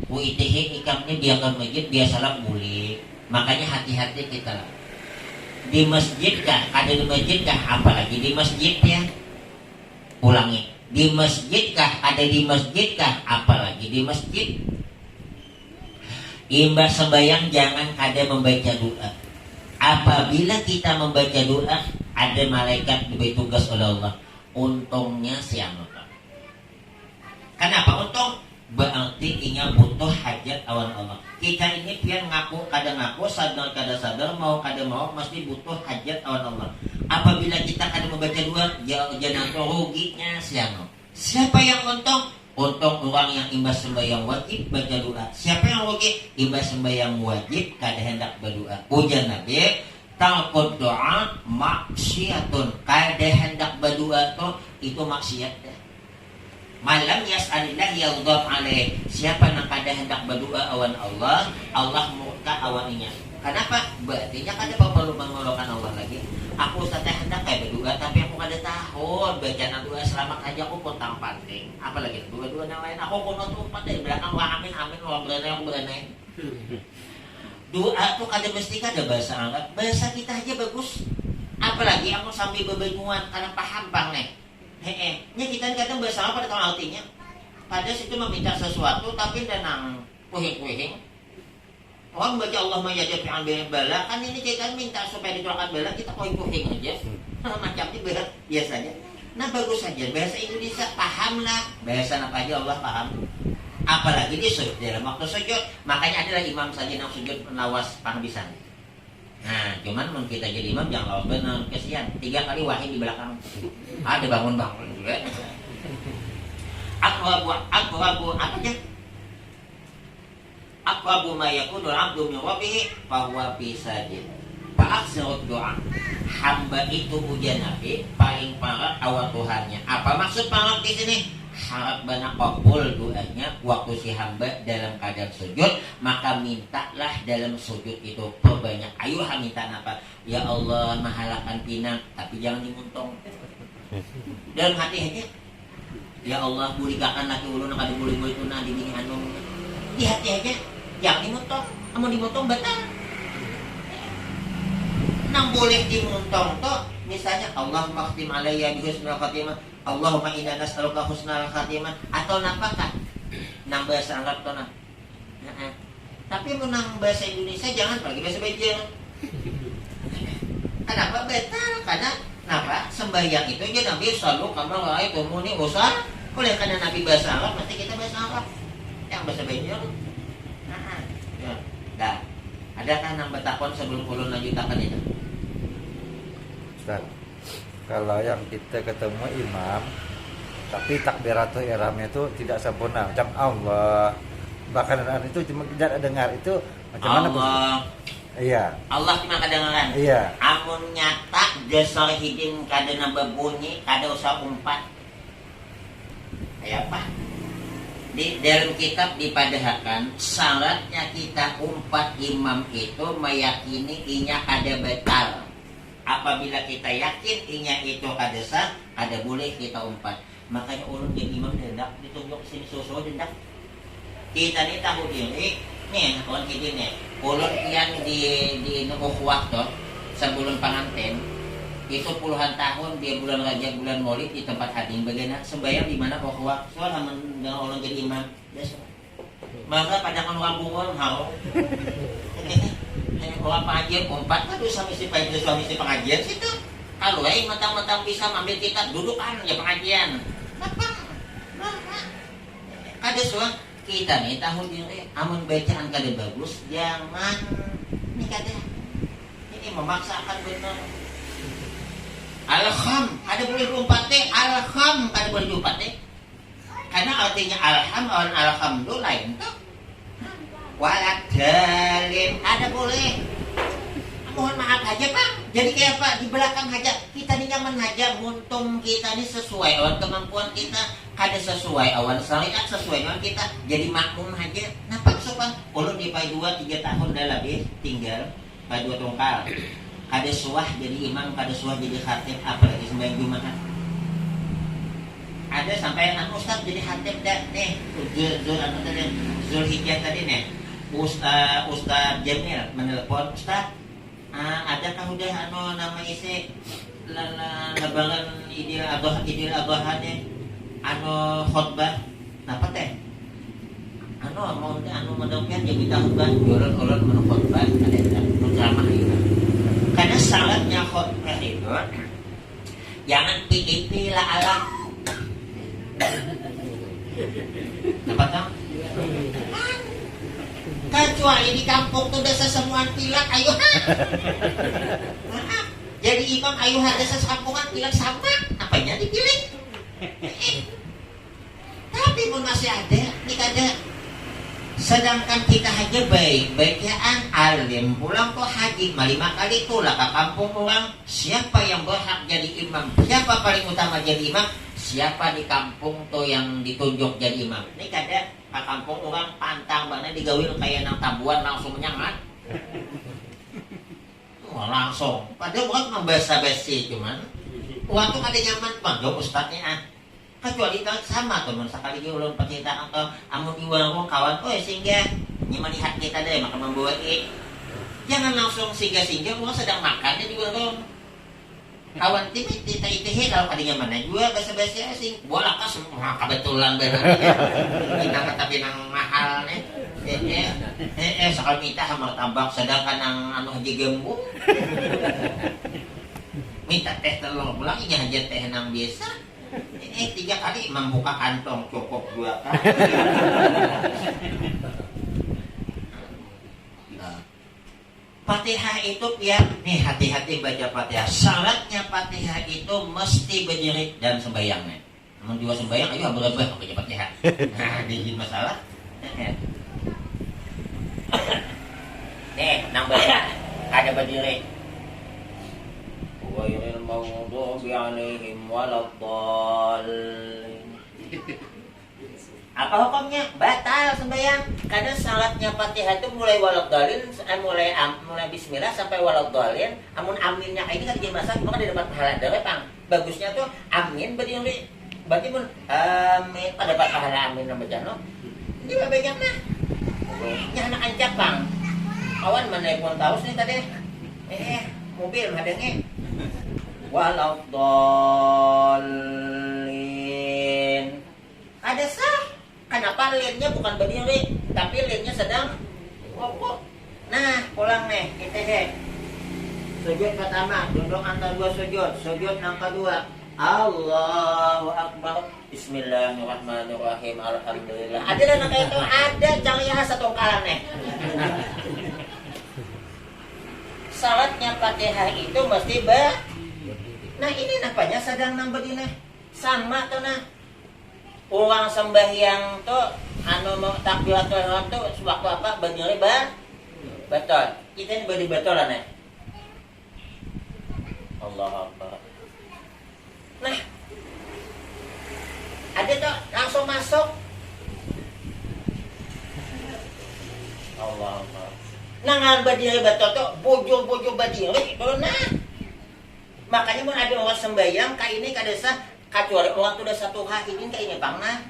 itihi ikamnya dia ke masjid dia salam bulik. Makanya hati-hati kita lah di masjid kah ada di masjid kah apalagi di masjid ya ulangi di masjid kah ada di masjid kah apalagi di masjid. Imbah sembahyang jangan kada membaca doa. Apabila kita membaca doa ada malaikat diberi tugas oleh Allah. Untungnya siang. Kenapa untung? Berarti inya butuh hajat awan Allah. Kita ini pian ngaku kada ngaku sadar kada sadar mau kada mau mesti butuh hajat awan Allah. Apabila kita kada membaca doa jangan ruginya siang. Siapa yang untung? Untung orang yang imbas sembahyang wajib baca doa. Siapa yang rugi? Imbas sembahyang wajib kada hendak berdoa. Ujar Nabi, takut doa maksiatun. Kada hendak berdoa itu maksiat. Malam yas'alillah yaghdab alaih. Siapa yang kada hendak berdoa awan Allah, Allah murka awaninya. Kenapa? Berarti kada perlu mengolokkan Allah lagi. Aku saja hendak kayak berdoa tapi aku kada tahu bacaan doa selamat aja aku pontang panting. Apalagi doa-doa yang lain aku kono tuh pandai belakang wah amin amin wah berenai. Doa tuh kada mesti kada bahasa Arab. Bahasa kita aja bagus. Apalagi aku sambil bebenguan karena paham bang nih. Nya kita kadang bahasa Arab pada tahu artinya. Pada situ meminta sesuatu tapi danang puhing-puhing. Orang baca Allah majid fi'an bala kan ini kita minta supaya ditolakkan bala kita puhing aja. Macamnya berat biasanya. Nah bagus saja bahasa Indonesia paham lah. Bahasa apa aja Allah paham. Apalagi di sujud dalam waktu sujud. Makanya adalah imam saja yang sujud menawas penghabisan. Nah cuman mun kita jadi imam jangan lawas benar kesian. 3 kali wahid di belakang. Ada bangun-bangun juga. Aku apa aja? Aqrabu ma yakunu al-'abdu min rabbih fa huwa fi sajid. Fa aksarud doa. Hamba itu ujian Nabi paling parah awal Tuhannya. Apa maksud parah di sini? Harap banyak kabul doanya waktu si hamba dalam keadaan sujud, maka mintalah dalam sujud itu perbanyak. Ayo minta apa? Ya Allah mahalakan pinang, tapi jangan dimuntung. Dalam hati aja. Ya Allah bulikakan laki ulun kada boleh-boleh tunah di bini anu. Di hati aja. Yang dimotong, mau dimotong batal. Nang boleh dimotong toh, misalnya Allahumma khtim alayya bi husnil khatimah, Allahumma inna nas'aluka husnal khatimah atau napakah? Nang bahasa Arab toh nah. Tapi mau nang bahasa Indonesia jangan pakai bahasa Bejel. Kenapa batal? Karena kenapa? Sembahyang itu aja Nabi sallu kama ra'aitumuni usar. Oleh karena Nabi bahasa Arab, nanti kita bahasa Arab. Yang bahasa Bejel. Dah, adakah nang betakon sebelum ulun lanjutakan itu? Ustaz, kalau yang kita ketemu imam, tapi takbiratul ihramnya itu tidak sempurna, macam Allah, bahkan itu cuma tidak dengar itu macam mana? Allah, iya. Allah cuma kedengaran. Iya. Amun nyata desor hidin kada nambah bunyi, kada usah umpat. Kayak apa? Di dalam kitab dipadahkan syaratnya kita umpat imam itu meyakini inya ada batal. Apabila kita yakin inya itu ada sah, ada boleh kita umpat. Makanya ulun jadi imam dendak ditunjuk sini susu dendak. Kita ni tahu diri nih orang kita nih. Ulun yang di ukhuwah tuh sebelum pengantin itu puluhan tahun dia bulan Rajab bulan Maulid di tempat hadim bagaimana sembahyang di mana ukhuwah soalnya dengan orang jadi imam maka pada kan orang bungon hau orang pengajian umpat aduh suami si pengajian situ kalau mentang-mentang bisa ambil kitab dudukan ya pengajian apa Kada soal kita nih tahun ini amun bacaan kada bagus, jangan ini kada. Ini memaksakan benar. Alham, ada boleh diumpat teh, alham kada boleh diumpat teh. Karena artinya alham lawan alhamdulillah lain tuh. Walad dalim ada boleh. Mohon maaf aja Pak. Jadi kayak Pak di belakang aja kita nih nyaman aja, untung kita nih sesuai awan kemampuan kita, kada sesuai awan syariat sesuai dengan kita, jadi makmum aja. Napa sopan? Ulun di pai 2-3 tahun dah lebih tinggal pai 2 tongkal. Kada suah jadi imam, kada suah jadi khatib, apalagi sembahyang Jumat. Ada sampai Ustaz jadi khatib dah nih. Zulhijjah tadi nih. Ustaz Jamil menelpon, Ustaz, adakah udah nama isi lebaran Idul Adha nih khutbah napa teh mau mudah-mudahan jadi khutbah ulun mun khutbah ada ceramah itu. Karena syaratnya khutbah itu jangan pilih-pilih lah alam. Napa tang? Kecuali di kampung tuh desa semuaan pilat ayo jadi imam ayo desa sekampungan pilat sama apanya dipilih. Tapi pun masih ada nih kada. Sedangkan kita aja baik-baikan alim pulang tuh haji 5 kali tuh lah ke kampung orang. Siapa yang berhak jadi imam, siapa paling utama jadi imam, siapa di kampung tuh yang ditunjuk jadi imam. Ini kada ke kampung orang pantang banget digawin kayak nang tabuan langsung menyangat. Wah langsung. Padahal bukan membasa-basi cuman waktu ada nyaman panggil ustadznya kecuali sama teman sekali dia ulun pecinta atau amun di warung kawan sehingga melihat kita deh makan membawa jangan langsung singgah orang sedang makannya di warung kawan timit titah kalau kadinya mana juga basa-basi asing bola kas kebetulan benar kita tapi nang mahal nih sekali minta hamar tabak sedangkan nang haji gembung minta teh telur pulang ini aja teh nang biasa 3 kali membuka kantong cukup 2 kali. Fatihah itu ya, nih hati-hati baca Fatihah. Syaratnya Fatihah itu mesti berdiri dan sembahyangnya. Namun juga sembahyang, ayo berubah baca Fatihah. Nah, dijin masalah. Nih, nang baca ada berdiri. Wairil maghdubi alaihim waladdallin. Apa hukumnya? Batal sembahyang. Karena salatnya Fatihah itu mulai waladdallin, mulai bismillah sampai waladdallin. Amun aminnya ini kan jadi masalah, maka dia dapat pahala dari Pang. Bagusnya tuh amin berdiri. Berarti pun amin pada dapat pahala amin nang bacano. Ini bagian mah. Nya anak ancak Pang. Kawan menelpon taus nih tadi. Mobil hadangnya waladdallin. Ada sah. Kenapa linnya bukan berdiri, tapi linnya sedang ngokok. Nah, pulang nih, kita deh. Sujud pertama, duduk antara 2 sujud. Sujud yang kedua, Allahu Akbar. Bismillahirrahmanirrahim. Alhamdulillah. Ada dan kayak itu ada cangnya satu kalan nih. Syaratnya Fatihah itu mesti Nah ini napanya sedang nang berdina sama tuh nah. Orang sembahyang tuh mau takbiratul ihram tuh sewaktu apa berdiri betul. Kita ini berdiri betul lah nih. Allah Akbar. Nah ada tuh langsung masuk. Allah Akbar. Nangan berdiri betul tuh bujur berdiri tuh nah. Makanya pun ada orang sembahyang kayak ini kada sah kecuali orang tuh udah satu hak ini kayak ini Bang nah.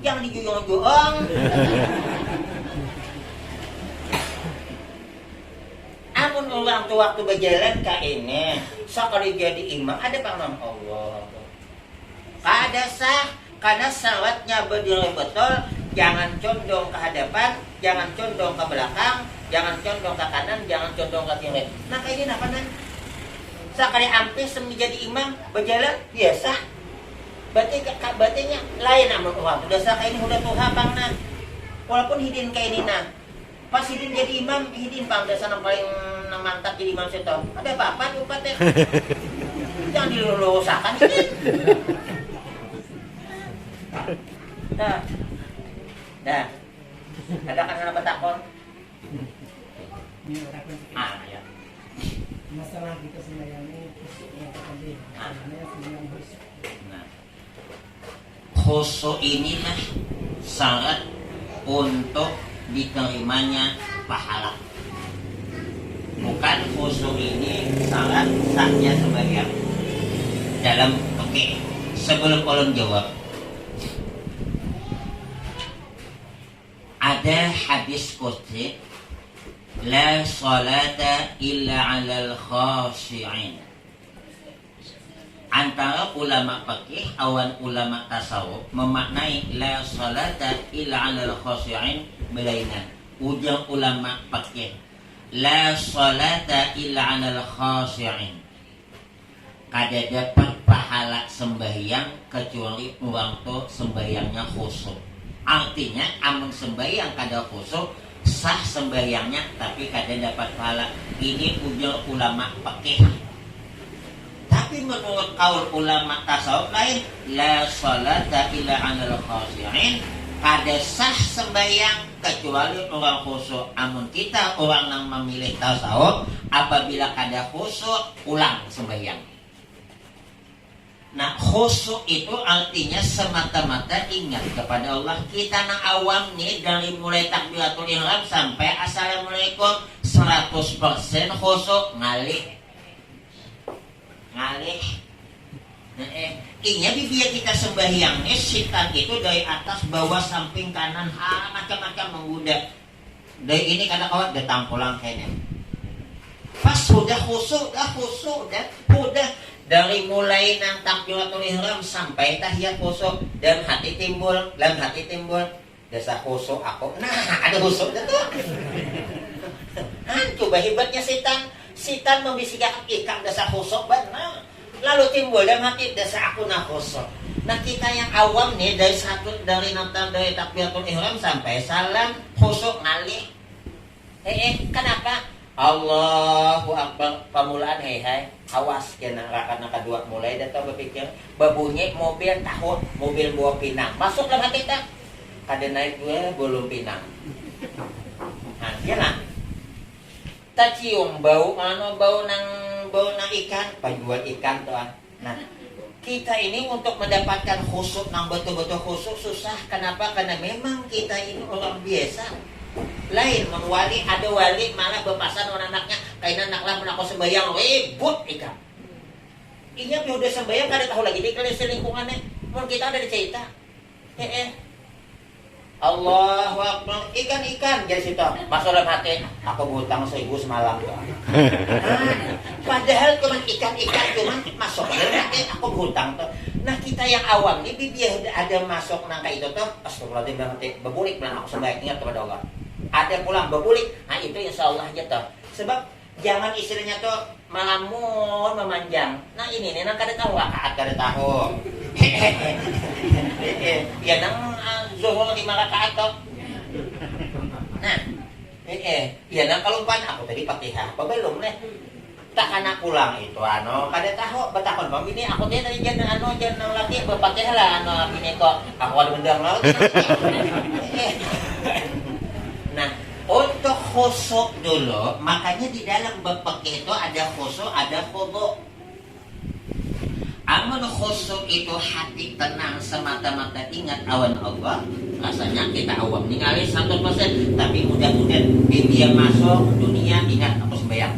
Yang diguyong-guyong. Amun orang tuh waktu berjalan kayak ini sekali jadi imam ada Bang Allah. Kada sah karena syaratnya berdiri betul, jangan condong ke hadapan, jangan condong ke belakang, jangan condong ke kanan, jangan condong ke kiri. Nah kayak ini apa nah? Sekali hampir menjadi imam berjalan biasa. berarti nya lain amun uha dosa ka ini udah tuha pangna walaupun hidin ka ini na pas hidin jadi imam hidin pang dosa yang paling mantap jadi imam seto ada apa-apa tuh teh jangan dilulusakan hidin dah ada kan apa takon ya masalah kita sembahyangnya khusyuknya tadi namanya sembahyang khusyuk. Nah, khusyuk inilah syarat untuk diterimanya pahala. Bukan khusyuk ini syarat sahnya sembahyang. Dalam sebelum kolom jawab, ada hadis qudsi la salata illa 'alal khashi'in. Antara ulama fikih awan ulama tasawuf memaknai la salata illa 'alal khashi'in belainan. Ujung ulama fikih la salata illa 'alal khashi'in. Kada dapat pahala sembahyang kecuali orang tu sembahyangnya khusyuk. Artinya amun sembahyang kada khusyuk sah sembahyangnya tapi kada dapat pahala. Ini ujar ulama fikih. Tapi menurut kaul ulama tasawuf lain, la salata illa 'alal khashi'in, kada sah sembahyang kecuali orang khusyuk. Amun kita orang yang memilih tasawuf, apabila kada khusyuk ulang sembahyang. Nah, khusyuk itu artinya semata-mata ingat kepada Allah. Kita nang awam nih dari mulai takbiratul ihram sampai assalamualaikum 100% khusyuk ngalih. Inya biar kita sembahyang nih sitan itu dari atas bawah samping kanan macam-macam menggoda. Dari ini kadang kawat datang pulang kayaknya. Pas sudah khusyuk, udah dari mulai nang takbiratul ihram sampai tahiyat khusyuk dan hati timbul dasa khusyuk aku. Nah, ada khusyuk dah tuh. Coba hebatnya setan membisikkan ikan dasa khusyuk benar. Lalu timbul dalam hati dasa aku nak khusyuk. Nah, kita yang awam nih dari takbiratul ihram sampai salam khusyuk ngalih. Kenapa? Allahu Akbar pamulaan hai awas kena rakan kedua mulai datang berpikir babunyi mobil tahu mobil bawa pinang masuk dalam hati tak kada naik gue belum pinang nah kena tak cium bau nang ikan pajuan ikan tuh nah kita ini untuk mendapatkan khusyuk nang betul-betul khusyuk susah. Kenapa? Karena memang kita ini orang biasa. Lain mengwali ada wali malah berpasan orang anaknya kain anaklah menako sembahyang ribut ikan. Iya udah sembahyang kada tahu lagi di kelis lingkungannya. Mun kita ada cerita. Allahu Akbar ikan jadi situ masuk dalam hati aku hutang 1.000 semalam. Padahal cuma ikan cuma masuk dalam hati aku hutang tuh. Nah kita yang awam nih biar ada masuk nangka itu tuh astagfirullahaladzim dalam hati berbulik bilang aku sembahyang ingat kepada Allah. Ada pulang berbulik, nah itu insya Allah aja tuh. Sebab jangan istilahnya tuh melamun memanjang. Nah ini nih nang kada tahu rakaat kada tahu. Ya nang zuhur 5 rakaat tuh. Nah, ya nang kalumpan aku tadi Fatihah, apa belum nih? Tak anak pulang itu kada tahu betakon pam ini aku tadi jangan jangan lagi berpatihah lah ini kok aku ada bendang laut. Nah, untuk khusyuk dulu, makanya di dalam bepek itu ada khusyuk, ada khudu. Amun khusyuk itu hati tenang semata-mata ingat awan Allah. Rasanya kita awam ningali 100%, tapi mudah-mudahan dia masuk dunia ingat aku sembahyang.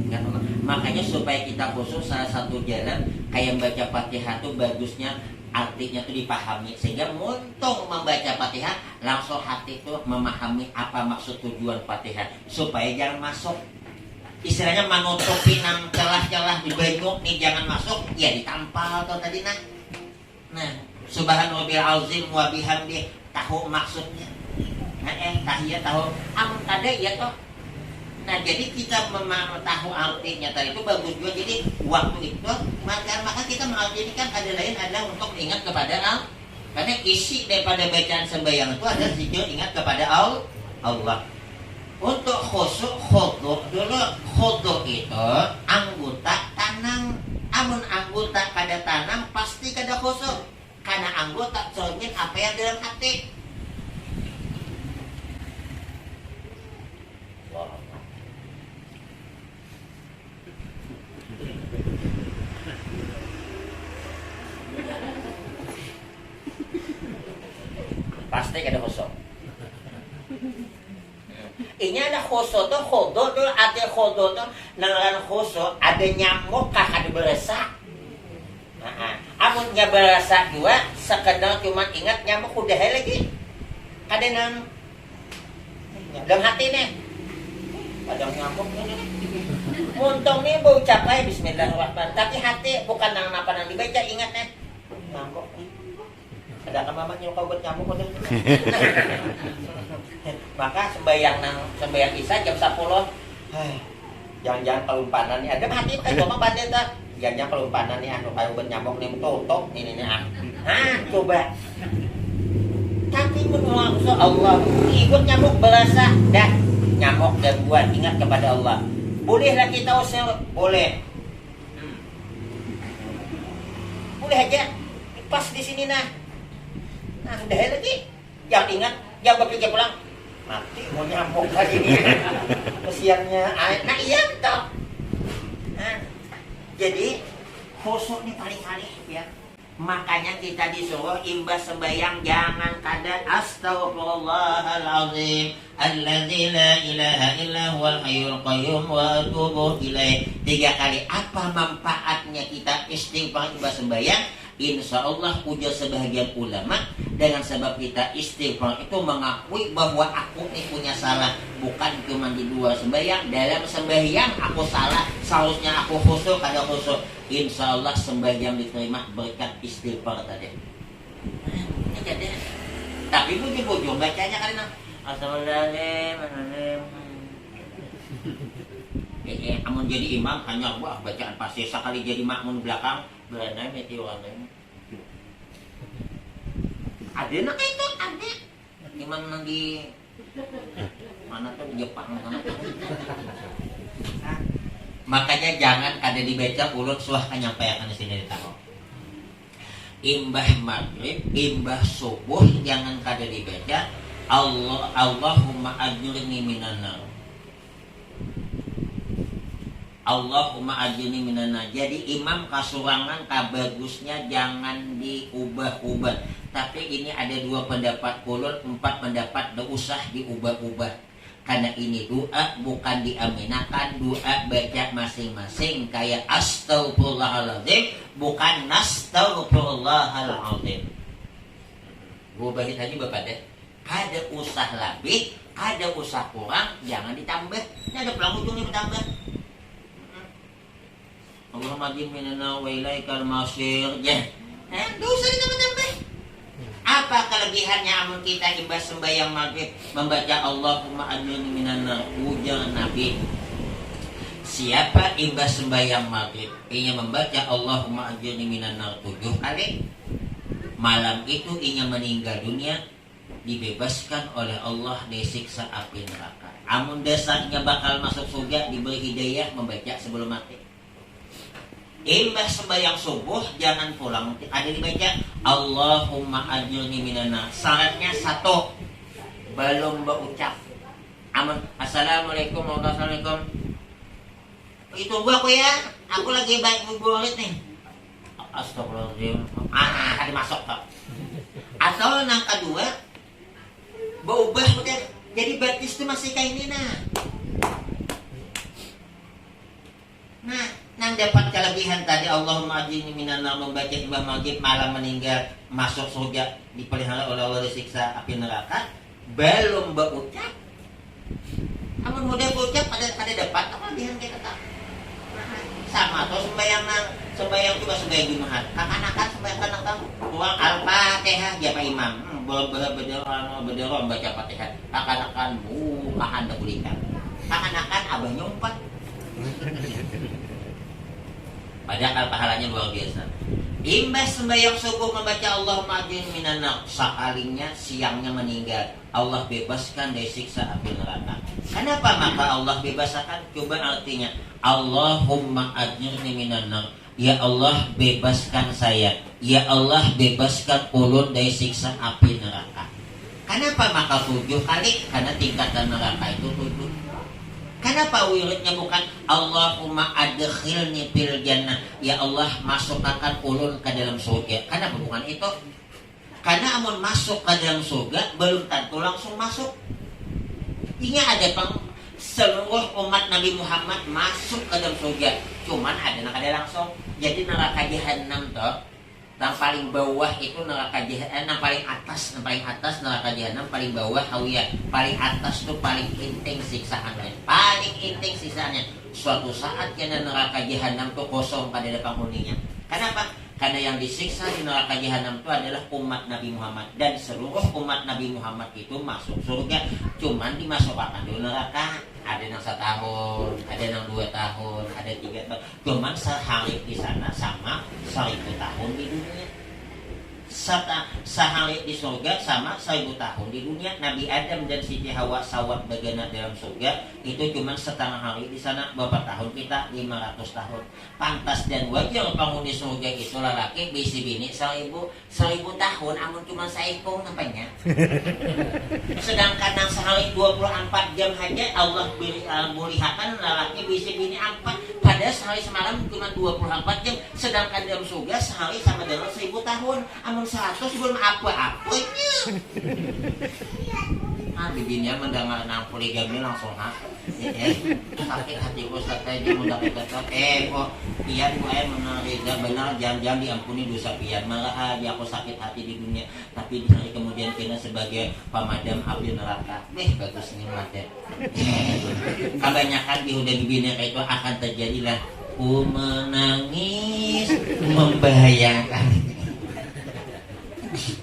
Ingat Allah. Makanya supaya kita khusyuk salah satu jalan kayak baca Fatihah itu bagusnya artinya itu dipahami sehingga muntung membaca Fatihah langsung hati itu memahami apa maksud tujuan Fatihah supaya jangan masuk istilahnya menutupi nang celah-celah di bengkok nih jangan masuk ya ditampal tuh tadi nah subhanallahil azim wa bihamdi tahu maksudnya tahiyat tahu am kada ya toh Nah, jadi kita tahu artinya tadi itu bagus juga. Jadi waktu itu maka kita mengartikan ada lain adalah untuk ingat kepada Allah. Karena isi daripada bacaan sembahyang itu adalah zikir ingat kepada Allah. Untuk khudu dulu, khudu itu anggota tanam. Amun anggota kada tanam pasti kada khusyuk. Karena anggota cermin apa yang dalam hati. Pasti kada khusyuk. Ini ada khusyuk tuh, khudu tuh arti khudu tuh dengan khusyuk ada nyamuk kah kada berasa. Amunnya berasa juga sekedar cuma ingat nyamuk udah lagi. Kada nang dalam hati nih. Ada nyamuk nih. Muntong nih bau capai bismillahirrahmanirrahim. Tapi hati bukan nang apa nang dibaca ingat nih. Nyamuk nih. Ada kan mama nyuruh kau buat nyamuk udah. Maka sembahyang Isya jam 10. Jangan-jangan kelumpanan nih. Ada hati kayak cuma bandel tak. Jangan-jangan kelumpanan nih anu kayak buat nyamuk nih tutup ini coba. Tapi menolak Allah. Ikut nyamuk berasa dah. Nyamuk dan buat ingat kepada Allah. Bolehlah kita usir, boleh. Boleh aja. Pas di sini nah. Nah, udah lagi. Yang ingat, yang berpikir pulang mati mau nyamuk lagi nih. Kesiannya. Nah iya toh. Nah, jadi khusyuk nih paling-paling ya. Makanya kita disuruh imbas sembahyang jangan kada astaghfirullahalazim alladzi la ilaha illa huwal hayyul qayyum wa atubu ilaih. 3 kali. Apa manfaatnya kita istighfar imbas sembahyang? Insya Allah ujar sebahagian ulama dengan sebab kita istighfar itu mengakui bahwa aku ini punya salah, bukan cuma di 2 sembahyang. Dalam sembahyang aku salah, seharusnya aku khusyuk kada khusyuk. Insya Allah sembahyang diterima berkat istighfar tadi. Tapi bujur-bujur bacanya karena amun jadi imam hanya buah bacaan pasti sekali jadi makmum belakang beranai meti warnanya. Ada nak itu ada. Imam nang di mana tuh Jepang sana. Makanya jangan ada dibaca ulut suah kanyampaikan di sini ditaruh. Imbah maghrib, imbah subuh jangan kada dibaca Allahumma ajurni minan nar. Allahumma ajurni minan nar. Jadi imam kasurangan kabagusnya jangan diubah-ubah. Tapi ini ada 2 pendapat ulun, 4 pendapat tidak usah diubah-ubah. Karena ini doa bukan diaminakan, doa baca masing-masing kayak astagfirullahaladzim bukan nastaghfirullahaladzim. Gue balik lagi Bapak deh. Ada usah lebih, ada usah kurang, jangan ditambah. Ini ada pelang ujungnya bertambah. Allahumma jimminana wa ilaikal masir. Ya, tidak usah ditambah-tambah. Apa kelebihannya amun kita imbas sembahyang maghrib membaca Allahumma ajirni minan nar? Ujar Nabi, siapa imbas sembahyang maghrib ingin membaca Allahumma ajirni minan nar 7 kali, malam itu ingin meninggal dunia dibebaskan oleh Allah dari siksa api neraka. Amun dasarnya bakal masuk surga diberi hidayah membaca sebelum mati. Imbas sembahyang subuh jangan pulang, ada dibaca Allahumma ajirni minan nar. Syaratnya 1, belum berucap. Amun assalamualaikum warahmatullahi wabarakatuh. Itu aku ya, aku lagi baik buburit nih. Astagfirullahaladzim. Tadi masuk tak. Atau yang kedua berubah udah jadi baptis itu masih kayak ini nah. Nah, nang dapat kelebihan tadi Allahumma ajirni minan nar membaca imam maghrib malam meninggal masuk surga dipelihara oleh Allah dari siksa api neraka belum berucap. Amun mudah berucap ada dapat kelebihan kita tak. Sama atau sembahyang juga sembahyang Jumat. Kakanakan sembahyang kanang ruang Al-Fatihah ya Pak Imam. Berdero baca Fatihah. Kakanakan kahan dak kulikan. seakan-akan abahnya umpat. Padahal pahalanya luar biasa. Imbas sembahyang subuh membaca Allahumma ajirni minan nar, sekalinya siangnya meninggal, Allah bebaskan dari siksa api neraka. Kenapa maka Allah bebaskan? Coba artinya, Allahumma ajirni minan nar. Ya Allah bebaskan saya. Ya Allah bebaskan ulun dari siksa api neraka. Kenapa maka 7 kali? Karena tingkatan neraka itu 7. Kenapa wiridnya bukan Allahumma adkhilni fil jannah, ya Allah masukkan ulun ke dalam surga? Kenapa bukan itu? Karena amun masuk ke dalam surga belum tentu langsung masuk. Ini ada seluruh umat Nabi Muhammad masuk ke dalam surga, cuman ada langsung. Jadi neraka jahanam toh, yang paling bawah itu neraka jahanam, paling atas neraka jahanam, paling bawah hawiyah, paling atas tuh paling inting siksaannya, paling inting siksaannya. Suatu saat kena neraka jahanam tuh kosong pada depan huninya. Kenapa? Karena yang disiksa di neraka jahanam itu adalah umat Nabi Muhammad, dan seluruh umat Nabi Muhammad itu masuk surga, cuman dimasukkan dulu neraka. Ada yang 1 tahun, ada yang 2 tahun, ada 3 tahun. Cuman sehari di sana sama 1000 tahun di dunia. Sehari di surga sama 1000 tahun di dunia. Nabi Adam dan Siti Hawa sawat begana dalam surga itu cuma setengah hari di sana. Berapa tahun kita? 500 tahun. Pantas dan wajar penghuni surga itu lelaki bisi bini 1000 tahun, amun cuma saipung nampaknya. Sedangkan yang sehari 24 jam aja Allah melihatkan lelaki bisi bini 4. Pada sehari semalam cuma 24 jam. Sedangkan dalam surga sehari sama dengan 1000 tahun. Amun 100 belum apa-apanya. Bibinya mendengar nang poligami langsung sakit hatiku saat dia mudah kata kok pian gue menarida benar jam-jam diampuni dosa pian, malah aja aku sakit hati di dunia, tapi di hari kemudian kena sebagai pemadam api neraka. Bagus nih mati. Kebanyakan di udah bibinya kayak itu akan terjadilah ku menangis membahayakan.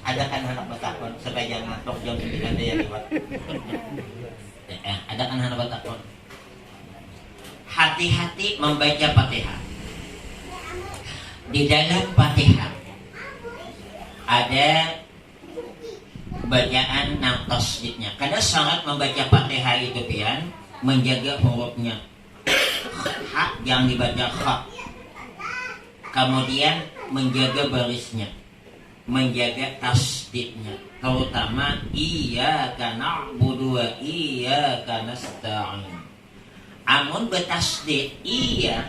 Ada kan anak bertakon supaya jangan ngantuk jam 9 dia lewat. Ada kan anak bertakon. Hati-hati membaca Fatihah. Di dalam Fatihah ada bacaan nang tasdidnya. Karena syarat membaca Fatihah itu pian menjaga hurufnya. Hak yang dibaca hak. Kemudian menjaga barisnya, menjaga tasdidnya, terutama iyyaka na'budu wa iyyaka nasta'in. Amun bertasdid iya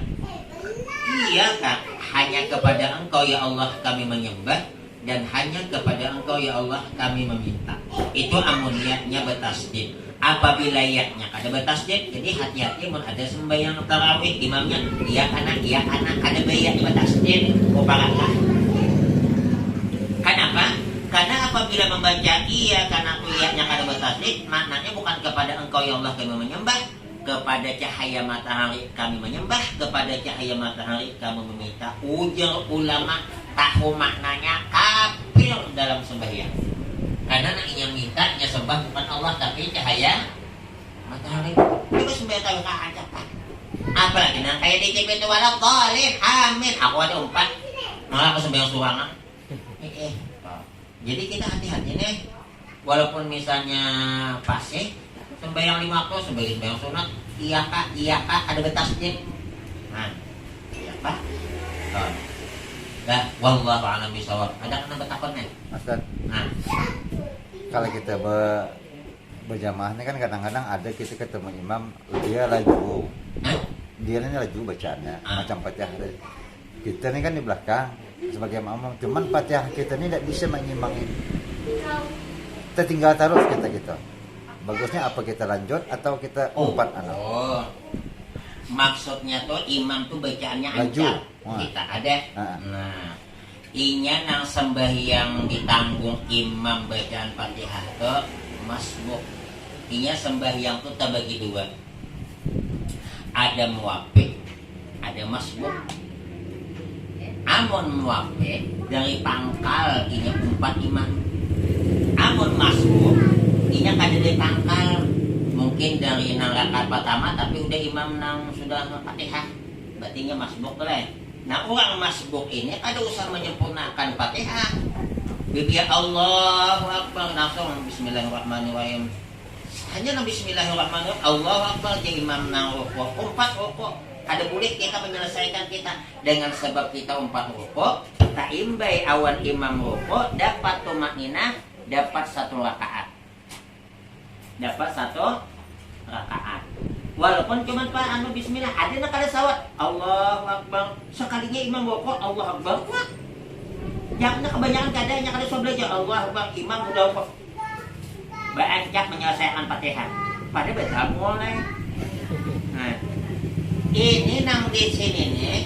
kan hanya kepada Engkau ya Allah kami menyembah, dan hanya kepada Engkau ya Allah kami meminta. Itu amun niatnya bertasdid. Apabila niatnya kada bertasdid, jadi hati-hati mun ada sembahyang tarawih imamnya iya anak ada bayat bertasdid mubarakah. Kenapa? Karena apabila membaca iya karena iyanya kada bertasdid, maknanya bukan kepada Engkau ya Allah kami menyembah, kepada cahaya matahari kami menyembah, kepada cahaya matahari kami meminta. Ujar ulama tahu maknanya kafir dalam sembahyang. Karena yang minta nya sembah bukan Allah tapi cahaya matahari. Itu sembahyang tahu aja Pak. Apalagi nang kayak di TV itu walau boleh amin. Aku ada 4 malah aku sembahyang surangan. Jadi kita hati-hati nih. Walaupun misalnya pasih sembahyang 5 waktu, sembahyang sunat, iya kak ada betasnya. Nah, iya pak. Dah, wallahu a'lam bishawab. Ada kena betakon nih. Ustaz. Nah, Kalau kita berjamaah ini kan kadang-kadang ada kita ketemu imam dia laju. Dia ini laju bacaannya macam Fatihah. Kita ini kan di belakang sebagai makmum, cuman Fatihah kita ini tidak bisa menyimbangin. Kita tinggal taruh kita gitu. Bagusnya apa kita lanjut atau kita umpat anak? Maksudnya tuh imam tuh bacaannya ancar. Kita ada. Nah, inya nang sembahyang ditanggung imam bacaan Fatihah tuh masbuk. Inya sembahyang tuh terbagi 2. Ada muwafiq, ada masbuk. Amun muwafiq dari pangkal inya 4 imam. Amun masbuk inya kada dari pangkal, mungkin mungkin dari nang rakaat pertama tapi udah imam nang sudah Fatihah, berarti masbuk boleh. Nah orang masbuk ini ada usaha menyempurnakan Fatihah. Bibi Allahu Akbar langsung Bismillahirrahmanirrahim. Hanya nang Bismillahirrahmanirrahim Allahu Akbar jadi imam nang rukuk 4 rukuk. Ada boleh kita menyelesaikan kita dengan sebab kita 4 rukuk, tak imbai awan imam rukuk dapat tumakninah, dapat 1 rakaat. Dapat 1 rakaat. Walaupun cuma Pak bismillah, ada nak ada sawat Allahu Akbar. Sekalinya imam rukuk Allahu Akbar. Wah. Jangan kebanyakan keadaannya kalau saya belajar Allahu Akbar imam udah rukuk. Beranjak menyelesaikan Fatihah. Pada betul mulai. Nah, ini nang di sini nih.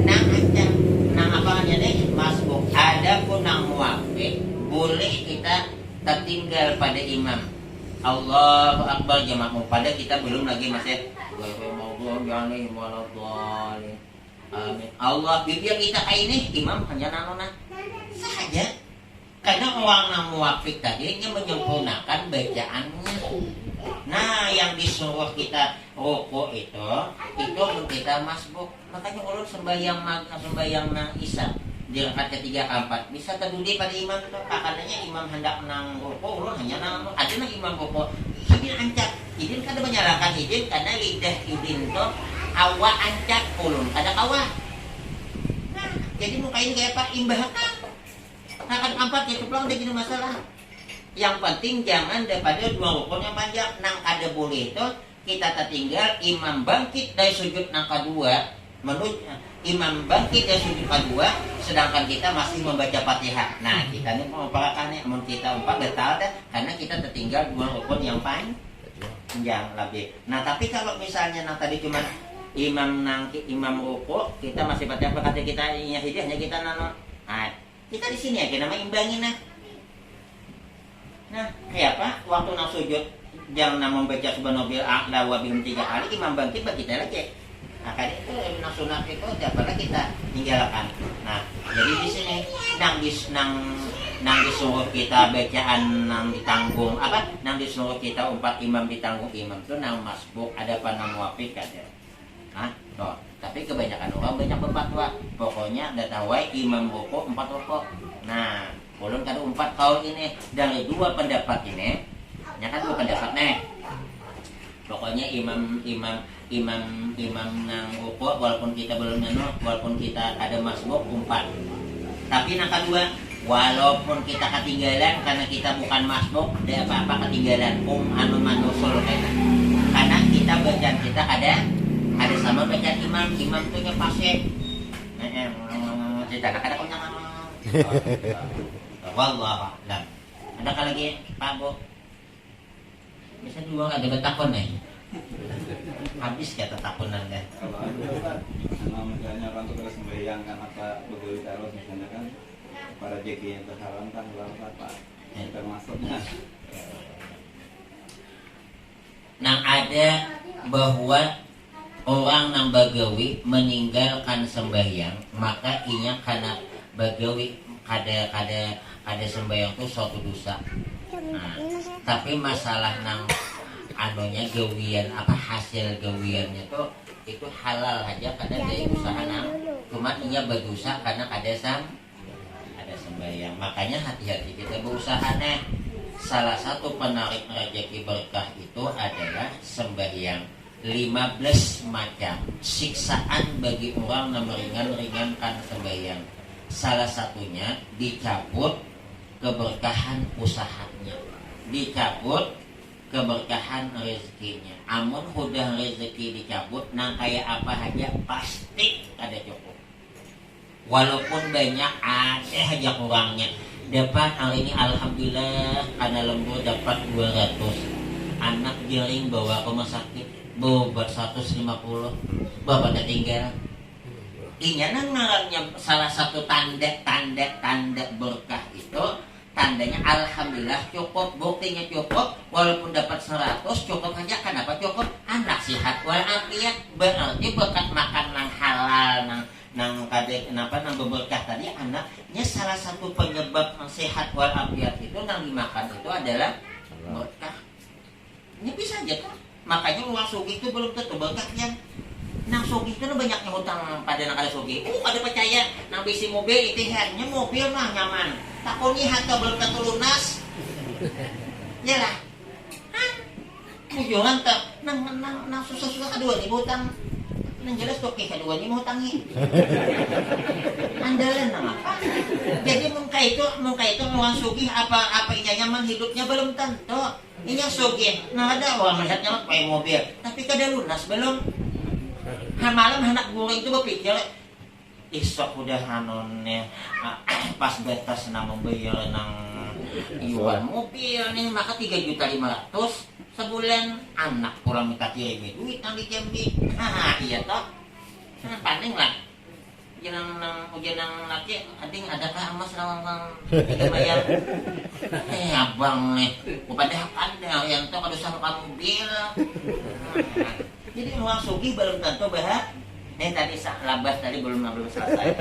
Nang aja, nang apa nih masbuk. Ada pun nang muafik, boleh kita tertinggal pada imam. Allahu Akbar jamaah pada kita belum lagi masih amin. Allah biar kita kayak ini imam hanya nanona saja. Karena orang yang muafik tadi hanya menyempurnakan bacaannya. Nah yang disuruh kita rukuk itu kita masbuk. Makanya ulun sembahyang nang isya di rakaat ketiga keempat bisa terduduk pada imam itu. Karena imam hendak nang rukuk ulun hanya nang ada nang imam rukuk hidin ancak hidin kada menyalakan hidin karena lidah hidin itu awak ancak ulun kada kawa. Nah jadi muka ini kayak Pak imbah kan rakaat keempat itu pulang udah gini masalah. Yang penting jangan daripada 2 rukun yang panjang. Nang kada boleh itu kita tertinggal imam bangkit dari sujud nang kedua menuju imam bangkit dari sujud kedua sedangkan kita masih membaca Fatihah. Nah kita ini mau parakannya mun kita 4 betal dah karena kita tertinggal 2 rukun yang panjang lebih. Nah tapi kalau misalnya nang tadi cuma imam rukuk kita masih baca kata kita hanya kita nano. Nah kita di sini aja nama imbangin nah. Nah, kayak apa? Waktu nak sujud jangan membaca subhanallahi a'la wa bihamdihi 3 kali imam bangkit bagi kita lagi. Nah, kan itu nak sunat itu dapat kita tinggalkan. Nah, jadi di sini nang disuruh kita bacaan nang ditanggung apa? Nang disuruh kita 4 imam ditanggung imam itu nang masbuk ada panang muafik ada. Hah? Tuh. Tapi kebanyakan orang banyak berfatwa. Pokoknya datawai imam rukuk 4 rukuk. Nah, ulun kada 4 kaul ini dari 2 pendapat ini. Ya kan 2 pendapat nih. Pokoknya imam nang rukuk walaupun kita belum walaupun kita ada masbuk 4. Tapi nang kedua walaupun kita ketinggalan karena kita bukan masbuk, ada apa-apa ketinggalan manusul kayaknya. Karena kita bacaan kita ada sama bacaan imam itu nya pasif. Cerita ada punya wallahu a'lam. Ada lagi Pak Bu? Bisa dua ada betakon nih. Habis kata takunan deh. Kalau misalnya kan untuk sembahyang kan apa begitu terus misalnya kan pada JK yang terharamkan berapa Pak? Termasuknya. Nah ada bahwa orang nang bagawi meninggalkan sembahyang maka inya karena bagawi kada sembahyang itu suatu dosa. Nah, tapi masalah nang anunya gawian apa hasil gawiannya itu halal aja karena dari usaha nang cuma inya berdosa karena kada sembahyang. Makanya hati-hati kita berusaha nih. Salah satu penarik rezeki berkah itu adalah sembahyang. 15 macam siksaan bagi orang yang meringankan sembahyang. Salah satunya dicabut keberkahan usahanya, dicabut keberkahan rezekinya. Amun udah rezeki dicabut nang kayak apa aja pasti ada cukup. Walaupun banyak ada aja kurangnya. Dapat hari ini alhamdulillah karena lembur dapat 200. Anak jaring bawa ke rumah sakit berobat 150. Bapak tinggal. Inya nang salah satu tanda berkah itu tandanya alhamdulillah cukup, buktinya cukup walaupun dapat 100 cukup aja. Kenapa cukup? Anak sehat walafiat berarti berkat makan nang halal nang berberkah tadi anaknya salah satu penyebab sehat walafiat itu nang dimakan itu adalah berkah. Ini bisa aja kan. Makanya uang sugih itu belum tentu berkah yang nang sugih itu banyaknya hutang pada nang ada sugih. Ada percaya nang bisi mobil itu hanya mobil mah nyaman. Takoni harta belum tentu lunas. Yalah. Ujungan tak nang susah-susah kedua nih hutang. Nang jelas toke kedua nih mau hutangi. Andalan nang apa? Jadi muka itu uang sugih apa inya nyaman hidupnya belum tentu. Inya sugih, nah ada uang melihatnya pakai mobil, tapi kada lunas belum. Malam anak goreng itu berpikir, isok udah hanonnya pas batas nang membayar nang iuran mobil nih maka 3.500.000 sebulan anak kurang minta kirim duit nang dijambi. Iya toh, paling lah. Ujian nang laki, ading adakah emas nang bayar? Abang nih, kepada ada yang toh kada usah kamu mobil. Jadi uang sugih belum tentu bahwa tadi labas tadi belum selesai.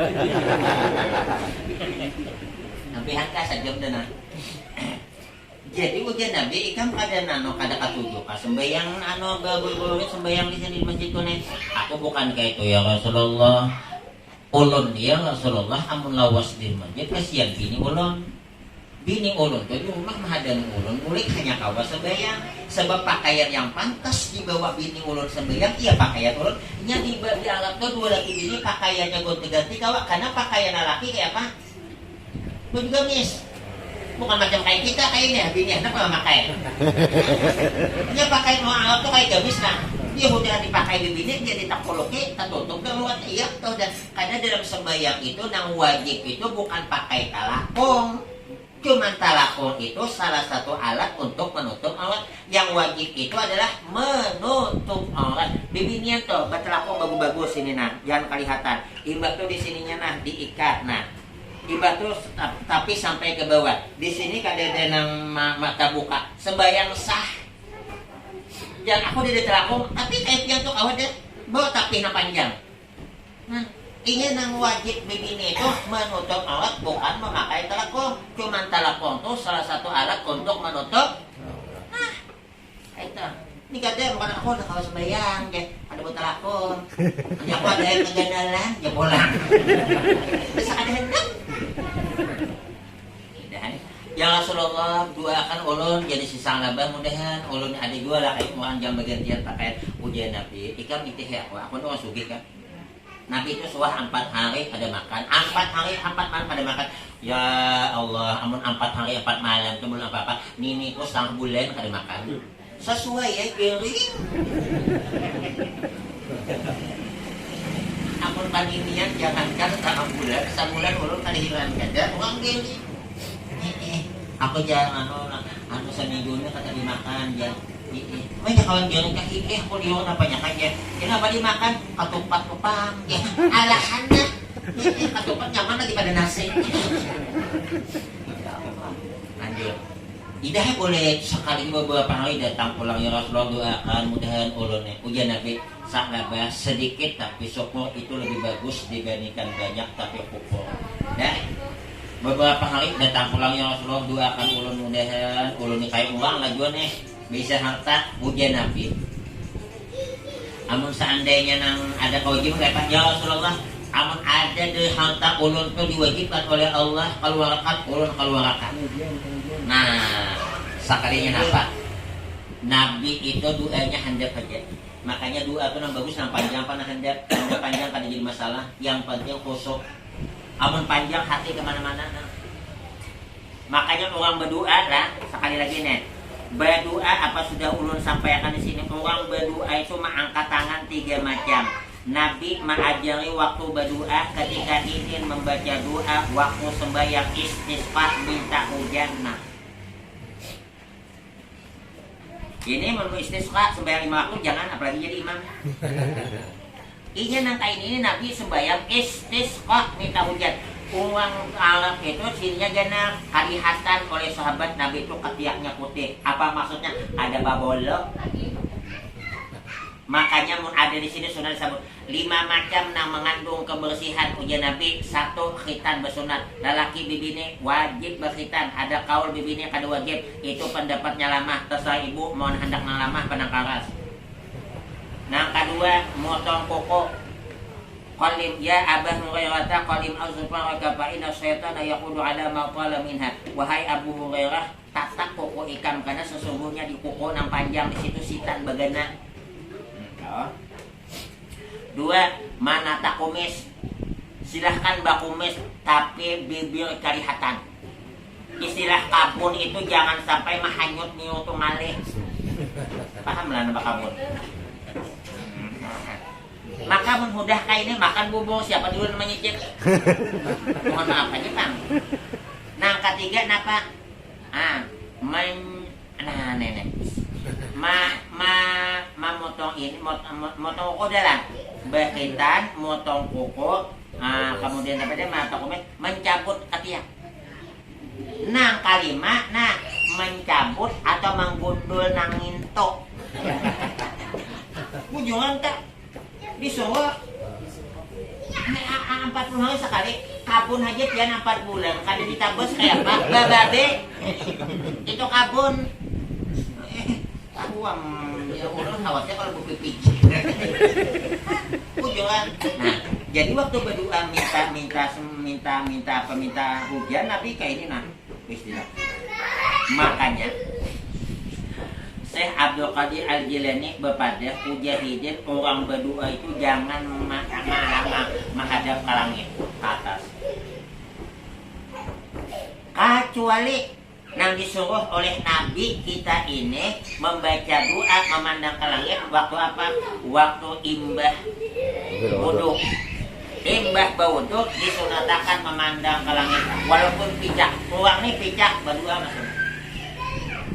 Tapi hangka sajam dana. Jadi ujian Nabi ikam kada katujuh sembayang babul sembayang di sini di masjid kuning. Aku bukan kayak itu ya Rasulullah. Ulun dia Rasulullah amun lawas di masjid kasihan bini ulun tuh di rumah mahadani ulun mulai hanya kawa sembayang sebab pakaian yang pantas dibawa bini ulun sembayang iya pakaian ulun nya dianggap tuh dua laki bini pakaiannya gonti-ganti kawa karena pakaian laki kayak apa itu juga mis bukan macam kayak kita kayaknya bini anak kalau pakai nya pakaian mau anggap tuh kayak gamis nah dia udah dipakai bibirnya dia ditapoloki tertutup keluar iya tuh dan karena dalam sembahyang itu nang wajib itu bukan pakai talakung cuman talakung itu salah satu alat untuk menutup aurat yang wajib itu adalah menutup aurat bibirnya tuh bertelakung bagus-bagus ini nah jangan kelihatan imbak tuh di sininya nah diikat nah imbak tuh tapi sampai ke bawah di sini kada ada nang mata buka sembahyang sah yang aku di telakung tapi kayak yang tuh awet deh bawa tapi na panjang nah ini nang wajib begini itu menutup aurat bukan memakai telakung cuman telakung tuh salah satu alat untuk menutup nah itu ini kada bukan aku udah kalau sembayang deh ada buat telakung ya aku ada yang keganalan ya pulang bisa ada hendak ya Rasulullah doakan ulun jadi sisa labah mudahan ulun ada dua lah kayak mohon jam bergantian pakai ujian Nabi ikam itih aku tuh sugih kan Nabi itu suah 4 hari ada makan 4 hari 4 malam ada makan ya Allah amun 4 hari 4 malam itu belum apa-apa nini ku 1 bulan ada makan sesuai ya piring amun paninian jangankan 1 bulan sebulan ulun kali hilang kada uang gini aku jangan seminggunya kata dimakan ya banyak kawan jangan kaki aku lihat apanya kan kenapa dimakan ketupat kupang ya alahannya ketupat nyaman lagi pada nasi lanjut tidak boleh sekali beberapa hari datang pulang ya Rasulullah doakan mudahan ulunnya ujian Nabi saklabah sedikit tapi syukur itu lebih bagus dibandingkan banyak tapi kupur dah beberapa hari datang pulang ya Rasulullah doakan ulun mudahan ulun kayak uang lah juga nih bisa harta ujian Nabi amun seandainya nang ada kewajiban kayak ya Rasulullah amun ada di harta ulun tuh diwajibkan oleh Allah keluarkan ulun keluarkan nah sekalinya apa Nabi itu doanya handap aja makanya doa tuh nang bagus nang panjang panah handap panjang kan jadi masalah yang penting khusyuk amun panjang hati kemana-mana nah. Makanya orang berdoa lah sekali lagi nih berdoa apa sudah ulun sampaikan di sini orang berdoa itu mengangkat tangan 3 macam Nabi mengajari waktu berdoa ketika ingin membaca doa waktu sembahyang istisqa minta hujan nah ini menurut istisqa sembahyang 5 waktu jangan apalagi jadi imam iya nang kain ini Nabi sembahyang istisqa minta hujan uang Arab itu sininya jana kelihatan oleh sahabat Nabi itu ketiaknya putih apa maksudnya ada babolo Makanya mun ada di sini sunnah disebut 5 macam yang mengandung kebersihan ujian Nabi. 1, khitan bersunat. Lelaki bibine wajib berkhitan. Ada kaul bibine kada wajib. Itu pendapatnya lamah. Terserah ibu mau hendak nang lamah panang karas. Nang kedua, motong kuku. Qalim ya Abah Hurairah qalim azfar wa kafain asyaitan yaqudu ala ma qala minha. Wahai Abu Hurairah, tatak kuku ikan karena sesungguhnya di kuku nang panjang di situ sitan bagana. 2, mana tak kumis. Silahkan bakumis tapi bibir kelihatan. Istilah kabun itu jangan sampai mahanyut niutu ngalih. Paham lah nama kabun. Maka menhudah kayak ini makan bubur siapa dulu namanya cip. Mohon maaf aja Bang. Nah ketiga napa? Nah nenek. Motong ini motong kuku adalah berkaitan motong kuku. Kemudian apa dia motong kumis mencabut ketiak. Nang kalimat mencabut atau menggundul nang ngintok. Bujuan tak disuruh 40 hari sekali kabun aja pian 4 bulan kada ditabas kayak apa babe itu kabun uang ya orang khawatnya kalau berpipik ujuan. Nah jadi waktu berdoa minta hujan Nabi kayak ini nah istilah. Makanya Syekh Abdul Qadir Al-Jilani bepada mujahidin orang berdoa itu jangan menghadap ke langit ke atas. Kecuali yang disuruh oleh Nabi kita ini membaca doa memandang ke langit waktu apa? Waktu imbah wudu. Imbah berwudu disunatakan memandang ke langit walaupun picak. Orang ini picak berdoa masuk.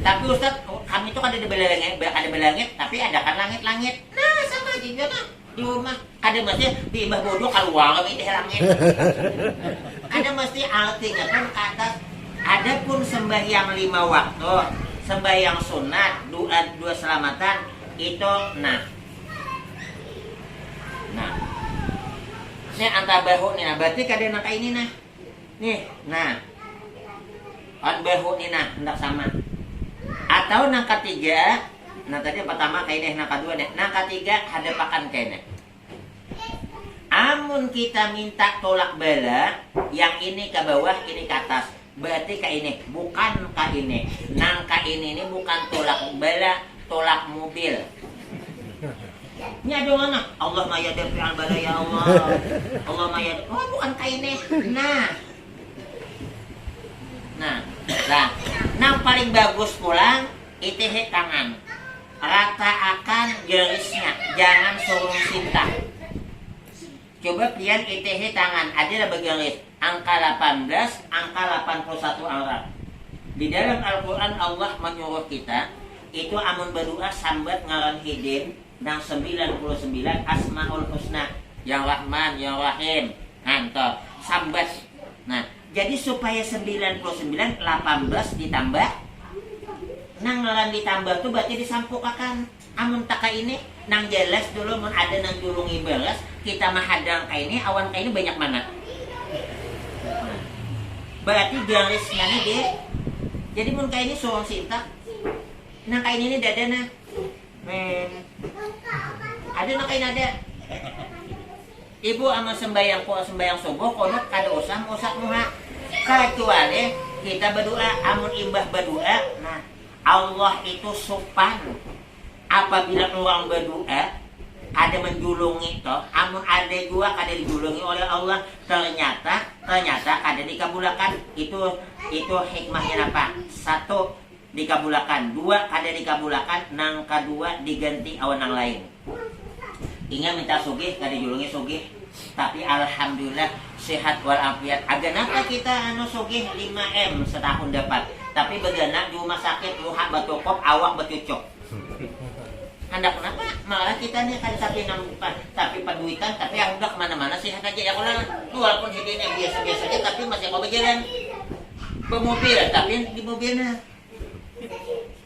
Tapi Ustaz, kami itu kan ada belangit, tapi ada kan langit-langit. Nah, sama aja juga di rumah. Ada mesti di imbah bodoh keluar kami di langit. Ada mesti artinya kan ke atas. Adapun sembahyang 5 waktu, sembahyang sunat, doa 2 selamatan itu nah. Ini antara bahu nih, nah berarti kada nak ini nah. Nih, nah. An bahu nih nah, hendak sama. Atau nang ketiga, nah tadi yang pertama kayak nang kedua deh, nang ketiga hadapakan kene. Amun kita minta tolak bala, yang ini ke bawah, ini ke atas. Berarti ke ini, bukan ke ini. Nang ke ini bukan tolak bala, tolak mobil. Ini ada mana? Allah maya dafi'al bala ya Allah. Allah maya. Oh bukan ke ini. Nah, nang paling bagus pulang ITH tangan. Rata akan garisnya, jangan surung cinta. Coba pian ITH tangan, ada garis angka 18, angka 81 Arab. Di dalam Al-Qur'an Allah menyuruh kita itu amun berdoa sambat ngaran hidin nang 99 Asmaul Husna, yang Rahman, yang Rahim. Ngantor sambat. Nah, jadi supaya 99 18 ditambah nang ngaran ditambah tuh berarti disampukakan. Amun taka ini nang jelas dulu mun ada nang julungi beres kita mahadang ka ini awan ka ini banyak mana. Berarti garisnya nih deh. Jadi mun ka ini suruh sinta. Nang ka ini dada nah. Ada nang ka ini ada. Ibu ama sembayang subuh konot kada usah muha. Kecuali kita berdoa amun imbah berdoa. Nah, Allah itu sopan. Apabila orang berdoa ada menjulungi toh, amun ada gua kada dijulungi oleh Allah, ternyata kada dikabulkan. Itu hikmahnya apa? 1 dikabulkan, 2 kada dikabulkan, nang kedua diganti awan yang lain. Ingat minta sugih kada dijulungi sugih. Tapi alhamdulillah sehat walafiat. Aganapa kita sugih 5M setahun dapat. Tapi begana di rumah sakit luha batukop awak batucok. Hendak kenapa? Malah kita nih kada sapi nampak, tapi paduitan, tapi hendak kemana-mana sehat aja ya kalau walaupun hidupnya biasa-biasa aja tapi masih mau berjalan bermobil, tapi di mobilnya.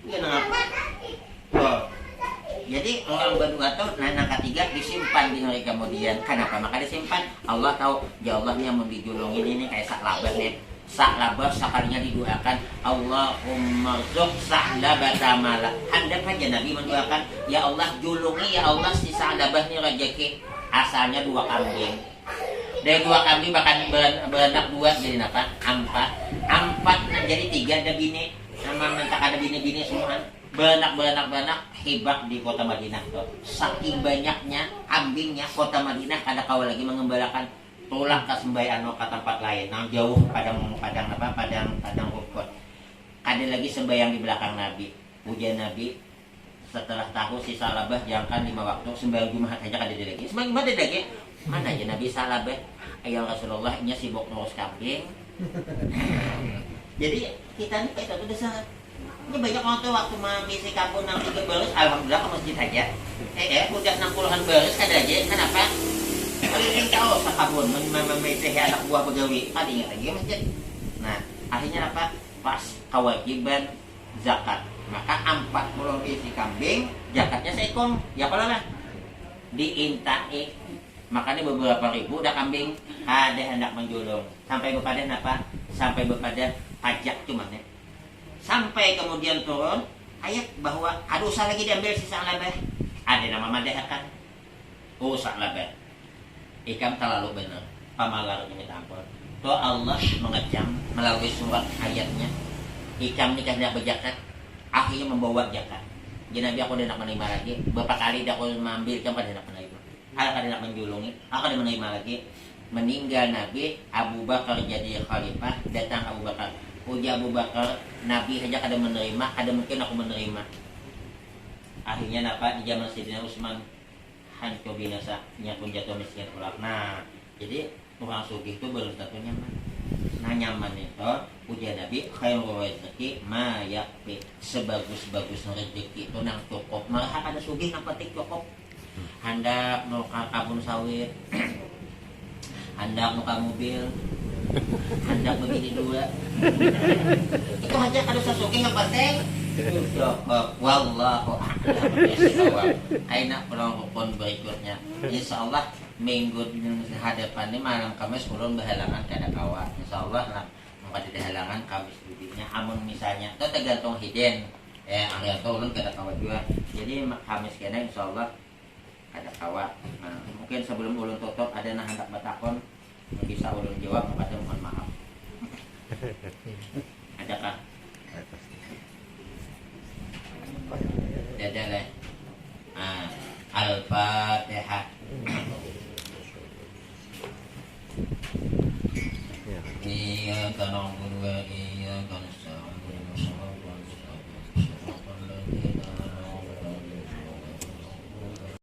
Kenapa? Oh. Jadi orang berdua tuh nah ketiga disimpan di hari kemudian. Kenapa? Maka disimpan. Allah tahu, ya Allah nih mau dijulungin ini kayak sak labah nih. Sak labah sekalinya didoakan, Allahumma rzuq sa'labata mala. Hendak aja Nabi mendoakan, ya Allah julungi ya Allah si sa'labah nih rezeki. Asalnya 2 kambing. Dari 2 kambing bahkan beranak 2 jadi apa? 4 nah jadi 3 ada bini. Sama mentak ada bini-bini semua. Beranak hibak di kota Madinah tuh. Saking banyaknya kambingnya kota Madinah kada kau lagi mengembalakan tulang ke sembahyang ke tempat lain. Nang jauh padang Uhud. Ada lagi sembahyang di belakang Nabi. Ujian Nabi setelah tahu si Salabah jangan 5 waktu sembahyang Jumat aja kada ada lagi. Sembahyang Jumat ada lagi. Mana aja Nabi Salabah? Ayo Rasulullah nya sibuk ngurus kambing. Jadi kita nih kayak itu udah ini banyak orang tuh waktu mengisi kampung nang 3 baris, alhamdulillah ke masjid aja. Udah 60-an baris kada aja. Kenapa? Kalian tahu sakabun memilih anak buah begawi. Tadi ingat lagi masjid. Nah, akhirnya apa? Pas kewajiban zakat. Maka 40 isi kambing, zakatnya seekor. Ya kalau lah diintai. Makanya beberapa ribu udah kambing ada hendak menjulung. Sampai kepada apa? Sampai kepada pajak cuman ya. Sampai kemudian turun ayat bahwa ada usaha lagi diambil sisa labah. Ada nama madahakan. Usaha labah. Ikam terlalu benar. Pamalar ini ampun. Tuh Allah mengecam melalui surat ayatnya. Ikam nikah tidak berzakat. Akhirnya membawa zakat. Jadi Nabi aku tidak menerima lagi. Beberapa kali aku mengambil ikam pada tidak menerima. Aku tidak menjulungi. Aku tidak menerima lagi. Meninggal Nabi, Abu Bakar jadi khalifah. Datang Abu Bakar. Uji Abu Bakar, Nabi saja kada menerima, kada mungkin aku menerima. Akhirnya apa di zaman Sayyidina Utsman hancur binasa, nya pun jatuh miskin pula. Nah, jadi orang sugih itu belum tentu nyaman. Nah nyaman itu ujian Nabi khairul rezeki ma yakfi, sebagus-bagus rezeki itu nang cukup. Malah ada sugih nang petik cukup. Hendak mau kabun sawit, hendak mau mobil, hendak begini 2. Itu aja ada sesuatu yang penting. Wallahu a'lam. Aina perang berikutnya. Insyaallah minggu hadapan ini malam Kamis ulun berhalangan kada kawa. Insyaallah lah mengkadi halangan Kamis dudinya. Amun misalnya itu tergantung hiden. Hari itu ulun kada kawa juga. Jadi Kamis kena insyaallah kada kawa. Nah, mungkin sebelum ulun tutup ada nah hendak batakon yang bisa ulun jawab kepada mohon maaf. Adakah? Ada lah. Al-Fatihah. Iya, tolong